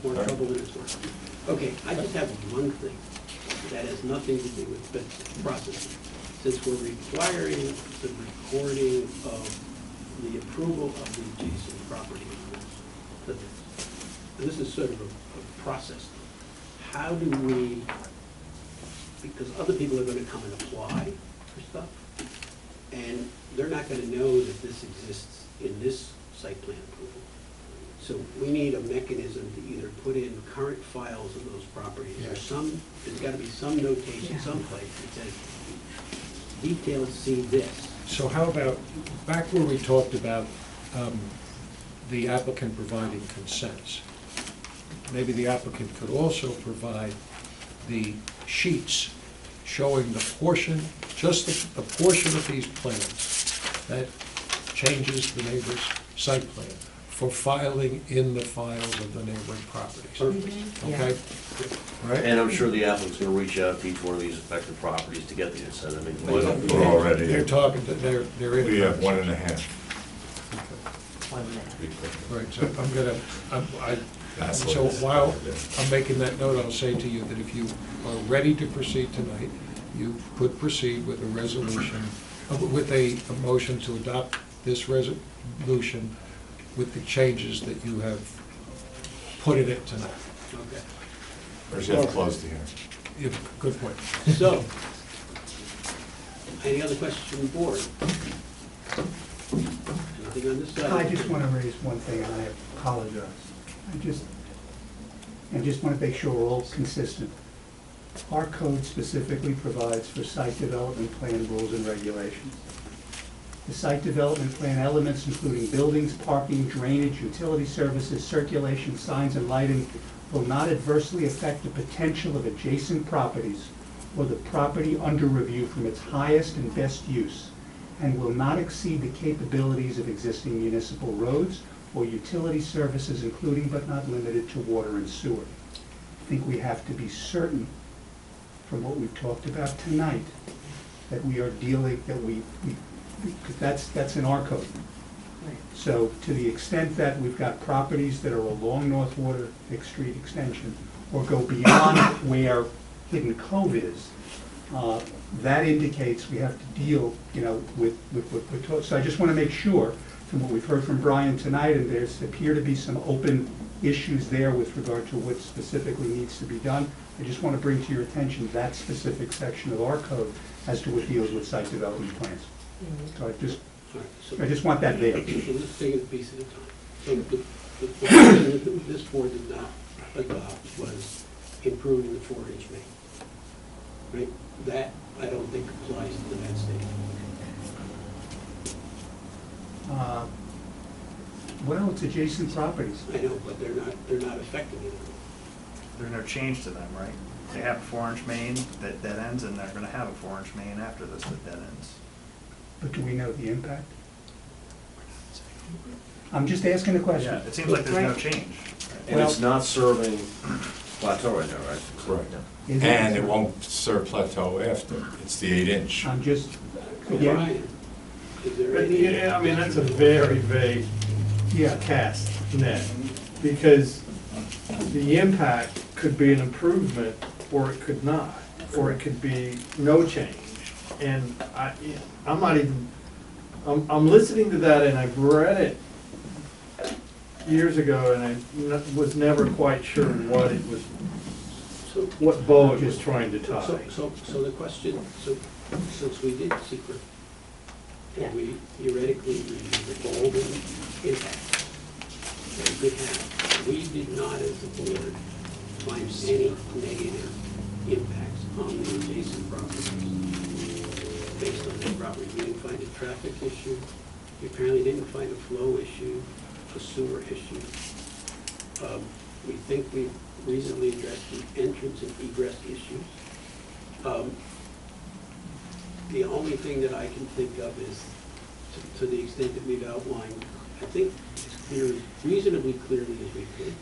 more trouble than it's worth. Okay, I just have one thing that has nothing to do with the process. Since we're requiring the recording of the approval of the adjacent property owners, and this is sort of a process. How do we, because other people are gonna come and apply for stuff, and they're not gonna know that this exists in this site plan approval. So we need a mechanism to either put in current files of those properties, or there's gotta be some notation someplace that says, details see this. So how about, back where we talked about the applicant providing consents, maybe the applicant could also provide the sheets showing the portion, just the portion of these plans that changes the neighbor's site plan for filing in the files of the neighboring properties. Okay? Right? And I'm sure the applicant's gonna reach out to each one of these affected properties to get the consent. I mean, We're already. They're talking, they're in. We have 1.5. Right, so I'm gonna, That's so what it's- while I'm making that note, I'll say to you that if you are ready to proceed tonight, you could proceed with a resolution, with a motion to adopt this resolution with the changes that you have put in it tonight. Okay. Or you have to close the hearing. Good point. So, any other questions from the board? Anything on this side? I just want to raise one thing, and I apologize. I just want to make sure we're all consistent. Our code specifically provides for site development plan rules and regulations. The site development plan elements including buildings, parking, drainage, utility services, circulation, signs, and lighting will not adversely affect the potential of adjacent properties or the property under review from its highest and best use, and will not exceed the capabilities of existing municipal roads or utility services, including but not limited to water and sewer. I think we have to be certain, from what we've talked about tonight, that we are dealing, because that's in our code. So to the extent that we've got properties that are along North Watervik Street extension or go beyond where Hidden Cove is, that indicates we have to deal, with what we're told. So I just want to make sure, from what we've heard from Brian tonight, and there's appear to be some open issues there with regard to what specifically needs to be done. I just want to bring to your attention that specific section of our code as to what deals with site development plans. So I just want that there. So let's take it a piece at a time. So the thing that this board did not adopt was improving the 4-inch main. Right? That, I don't think applies to that state. Well, it's adjacent properties. I know, but they're not affecting it. There's no change to them, right? They have a 4-inch main that dead ends, and they're gonna have a 4-inch main after this that dead ends. But do we know the impact? I'm just asking a question. Yeah, it seems like there's no change. And it's not serving plateau right now, right? Correct. Is And it won't serve plateau after. It's the 8-inch. I'm just, So yeah, Brian, is there any? Yeah, I mean, that's a very vague cast net, because the impact could be an improvement, or it could not, or it could be no change. And I'm not even, I'm listening to that, and I've read it years ago, and I was never quite sure what it was, what bow it was trying to tie. So the question, since we did secret, and we theoretically reviewed all the impacts that we could have, we did not as a board find any negative impacts on the adjacent properties based on that property. We didn't find a traffic issue. We apparently didn't find a flow issue, a sewer issue. We think we've reasonably addressed the entrance and egress issues. The only thing that I can think of is, to the extent that we've outlined, I think reasonably clearly as we could,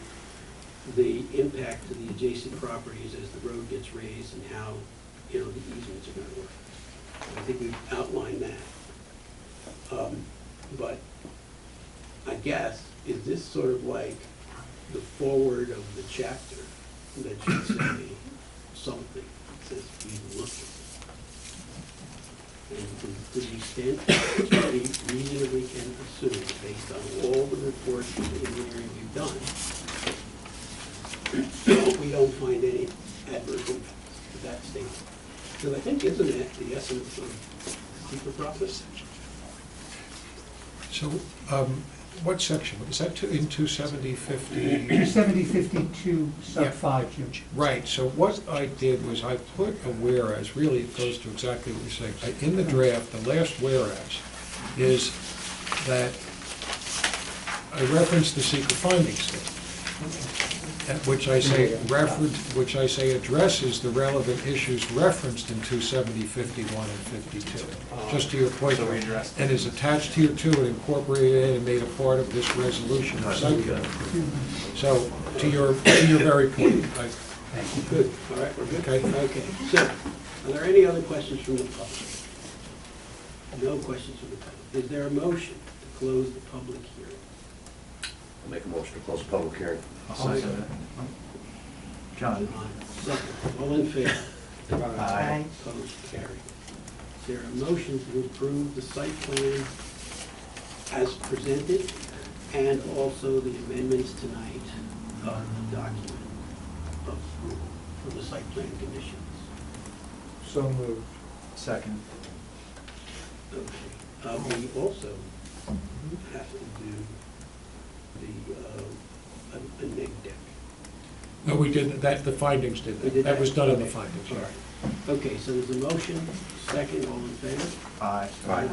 the impact to the adjacent properties as the road gets raised and how, the easements are gonna work. I think we've outlined that. But I guess, is this sort of like the forward of the chapter that should say something, that says we looked at it? And to the extent that we reasonably can assume, based on all the reports and engineering we've done, we don't find any adverse impacts to that statement. Because I think, isn't that the essence of the secret process? So, what section? Is that in 270-50? 270-52 sub Yeah. 5, Jim. Right, so what I did was I put a whereas, really it goes to exactly what you're saying. In the draft, the last whereas is that I referenced the secret findings statement, which I say addresses the relevant issues referenced in 270, 51, and 52. Just to your point, So we addressed it. and is attached here too and incorporated and made a part of this resolution of site plan. So, to your very point, Good, all right, we're good? Okay. Okay, so, are there any other questions from the public? No questions from the public. Is there a motion to close the public hearing? I'll make a motion to close the public hearing. John? Second, all in favor? Aye. Opposed, carried. Is there a motion to approve the site plan as presented and also the amendments tonight of the document of approval for the site plan conditions? So moved. Second. Okay. We also have to do a neg deck. No, we did, the findings did We that. did That was done in the Okay. findings. All right. Okay, so there's a motion, second, all in favor? Aye. Carried.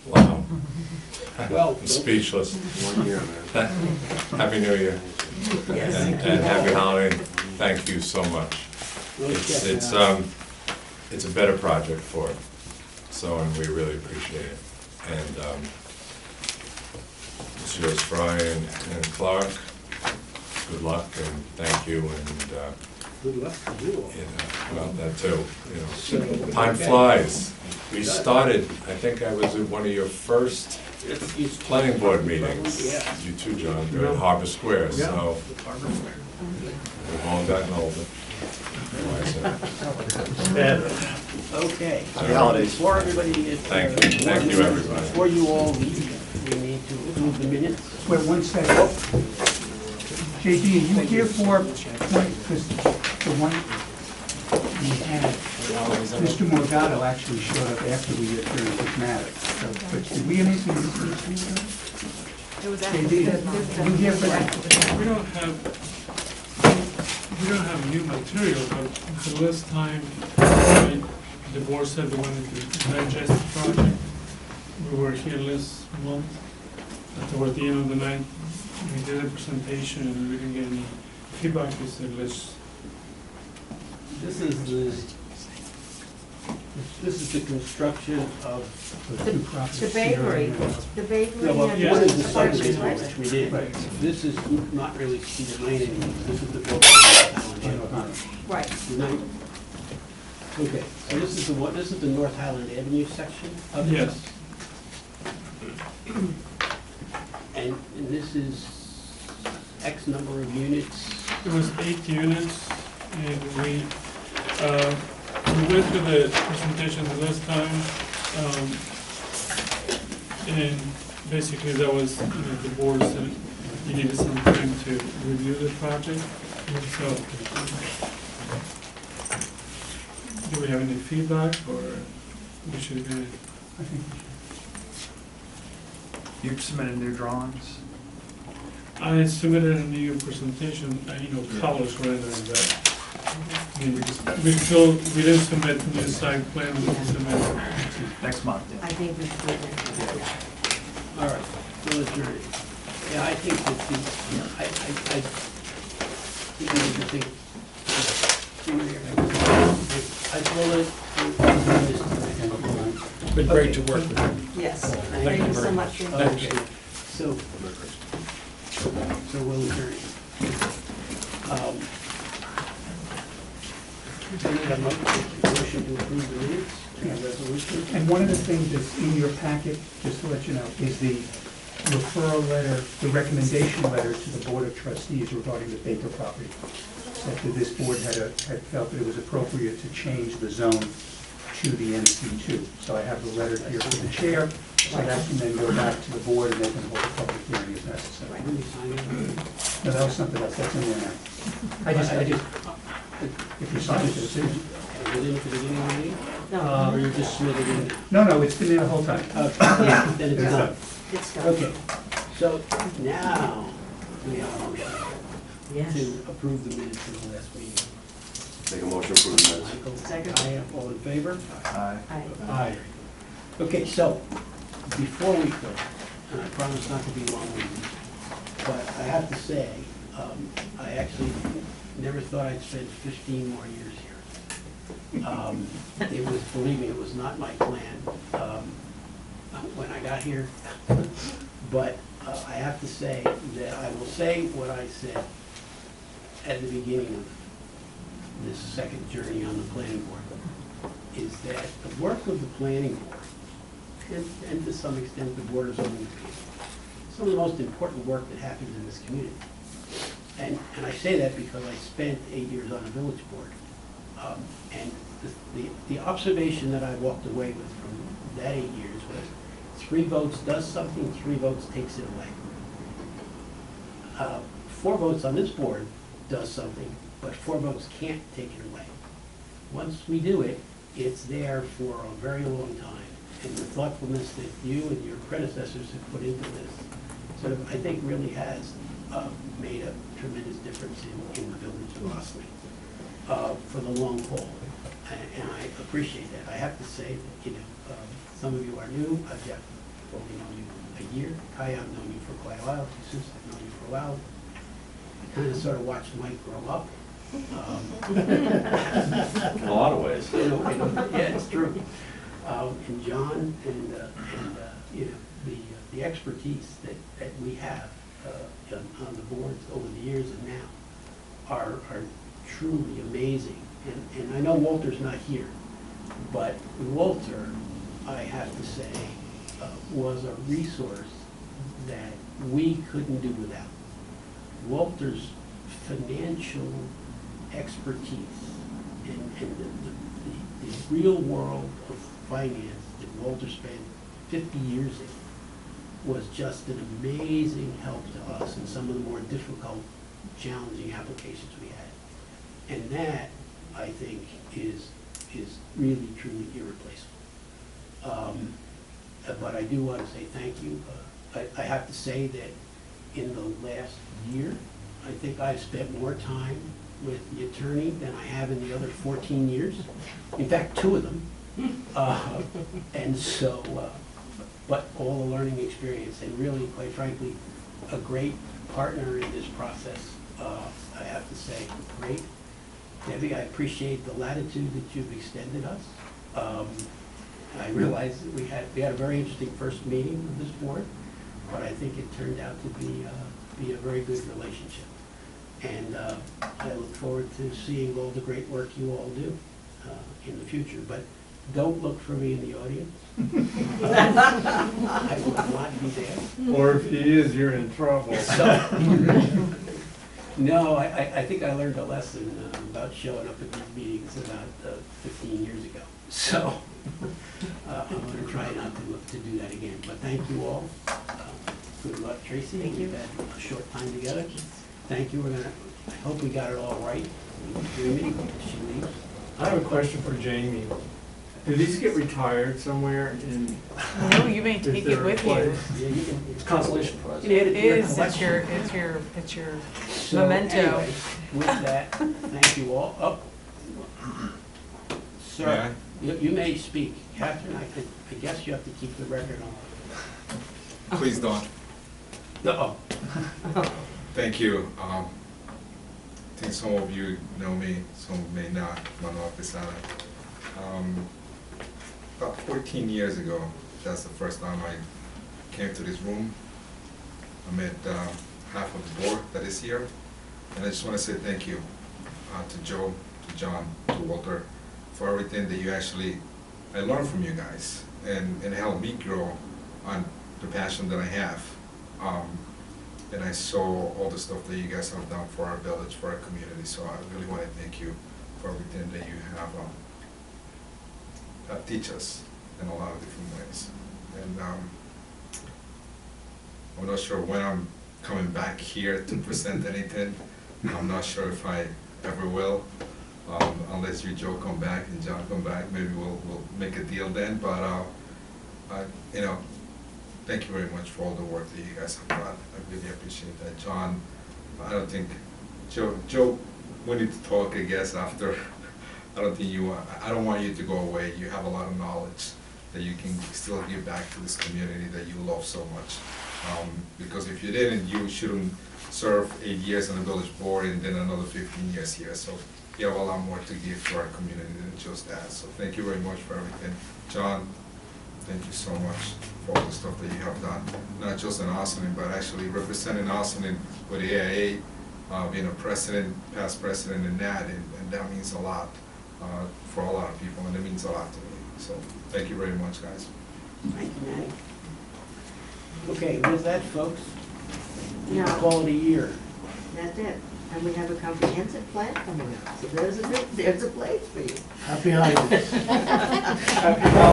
Wow. Amen. Well, I'm speechless. 1 year, man. Happy New Year. Yes. And happy holiday. Thank you so much. It's a better project for it. So, and we really appreciate it. And, Messrs. Fry and Clark, good luck and thank you, and, Good luck to you all. well, that too, Time flies. We started, I think I was at one of your first planning board meetings. Yeah. You too, John, during Harbor Square, so we've all gotten older. Okay. Happy holidays. Before everybody, Thank you, everybody. Before you all leave, we need to approve the minutes. Wait, 1 second. JD, are you here for, because the one we had, Mr. Morgado actually showed up after we adjourned this matter. So, but did we have anything to It was after the JD, deadline. are you here for that? We don't have new material, but the last time the board said they wanted to digest the project, we were here last month. Toward the end of the night, we did a presentation and we didn't get any feedback. We said, This is the construction of. The bakery, the bakery. No, well, and one is the apartments, subdivision, right? which we did. This is not really Cedar Lane anymore. This is the building. Right. Okay, so this is the what? This is the North Highland Avenue section of it? yes. And this is X number of units. It was 8 units, and we went through the presentation the last time, and basically that was, the board said you needed some time to review the project. So, do we have any feedback, or we should go? I think we should. You've submitted new drawings? I submitted a new presentation, colors rather than that. I mean, we didn't submit new site plan, we didn't submit. Next month, I think we should. All right, we'll adjourn. Yeah, I think that the, I think it's interesting. I told it. Been great to work with you. Yes, Thank thank you you very so much. much. Okay, so we'll adjourn. Do we have a motion to approve the minutes, resolution? And one of the things that's in your packet, just to let you know, is the referral letter, the recommendation letter to the Board of Trustees regarding the Baker property. That this board had felt that it was appropriate to change the zone to the NC2. So I have the letter here for the chair, so that can then go back to the board and they can hold a public hearing if necessary. Didn't we sign it? No, that was something else, that's in there now. I just, if you sign it, it's in. Was it in at the beginning of the meeting? No, Or you just submitted it in? No, it's been there the whole time. Yeah. Then it's done. it's done. Okay, so now we have a motion Yes. to approve the minutes of the last meeting. Make a motion to approve the minutes. Michael, Second. Aye, all in favor? Aye. Aye. Aye. Okay, so, before we go, and I promise not to be long-winded, but I have to say, I actually never thought I'd spend 15 more years here. It was, believe me, it was not my plan when I got here, but I have to say that I will say what I said at the beginning of this second journey on the planning board, is that the work of the planning board, and to some extent the board of zoning appeals, some of the most important work that happens in this community. And I say that because I spent 8 years on the village board. And the observation that I walked away with from that 8 years was 3 votes does something, 3 votes takes it away. 4 votes on this board does something, but 4 votes can't take it away. Once we do it, it's there for a very long time. And the thoughtfulness that you and your predecessors have put into this, sort of, I think really has made a tremendous difference in the village of Ossipee for the long haul. And I appreciate that. I have to say that, some of you are new. Jeff, I've only known you a year. Kaya, I've known you for quite a while. Jesus, I've known you for a while. I kind of sort of watched Mike grow up. In a lot of ways. Yeah, it's true. And John and the expertise that we have on the boards over the years and now are truly amazing. And I know Walter's not here, but Walter, I have to say, was a resource that we couldn't do without. Walter's financial expertise and the real world of finance that Walter spent 50 years in was just an amazing help to us in some of the more difficult, challenging applications we had. And that, I think, is really, truly irreplaceable. But I do want to say thank you. I have to say that in the last year, I think I've spent more time with the attorney than I have in the other 14 years. In fact, 2 of them. And so, but all the learning experience and really, quite frankly, a great partner in this process. I have to say, great. Debbie, I appreciate the latitude that you've extended us. I realize that we had a very interesting first meeting with this board, but I think it turned out to be a very good relationship. And I look forward to seeing all the great work you all do in the future. But don't look for me in the audience. I will not be there. Or if he is, you're in trouble. No, I think I learned a lesson about showing up at these meetings about 15 years ago. So I'm going to try not to do that again. But thank you all. Good luck, Tracy. Thank you. We've had a short time together. Thank you. I hope we got it all right. Jamie, she leaves. I have a question for Jamie. Did these get retired somewhere in? No, you may take it with you. Yeah, you can. Consolation prize. You can add it to your It's collection. your So memento. anyway, with that, thank you all. Oh, sir, you may speak. Catherine, I guess you have to keep the record on. Please don't. Uh-oh. Thank you. I think some of you know me, some may not. Manuel Quesada. About 14 years ago, that's the first time I came to this room. I met half of the board that is here, and I just want to say thank you to Joe, to John, to Walter, for everything that you actually, I learned from you guys, and helped me grow on the passion that I have. And I saw all the stuff that you guys have done for our village, for our community, so I really want to thank you for everything that you have teach us in a lot of different ways. And I'm not sure when I'm coming back here to present anything. I'm not sure if I ever will, unless you, Joe, come back and John come back. Maybe we'll make a deal then. But you know, thank you very much for all the work that you guys have done. I really appreciate that. John, I don't think Joe, we need to talk, I guess, after. I don't think I don't want you to go away. You have a lot of knowledge that you can still give back to this community that you love so much. Because if you didn't, you shouldn't serve 8 years on the village board and then another 15 years here. So you have a lot more to give to our community than just that. So thank you very much for everything. John, thank you so much for all the stuff that you have done. Not just in Austin, but actually representing Austin with the AIA, being a president, past president in that, and that means a lot for a lot of people, and it means a lot to me. So thank you very much, guys. Thank you, Manny. Okay, with that, folks, Now, quality year. that's it. And we have a comprehensive plan coming up. So there's a place for you. Happy holidays.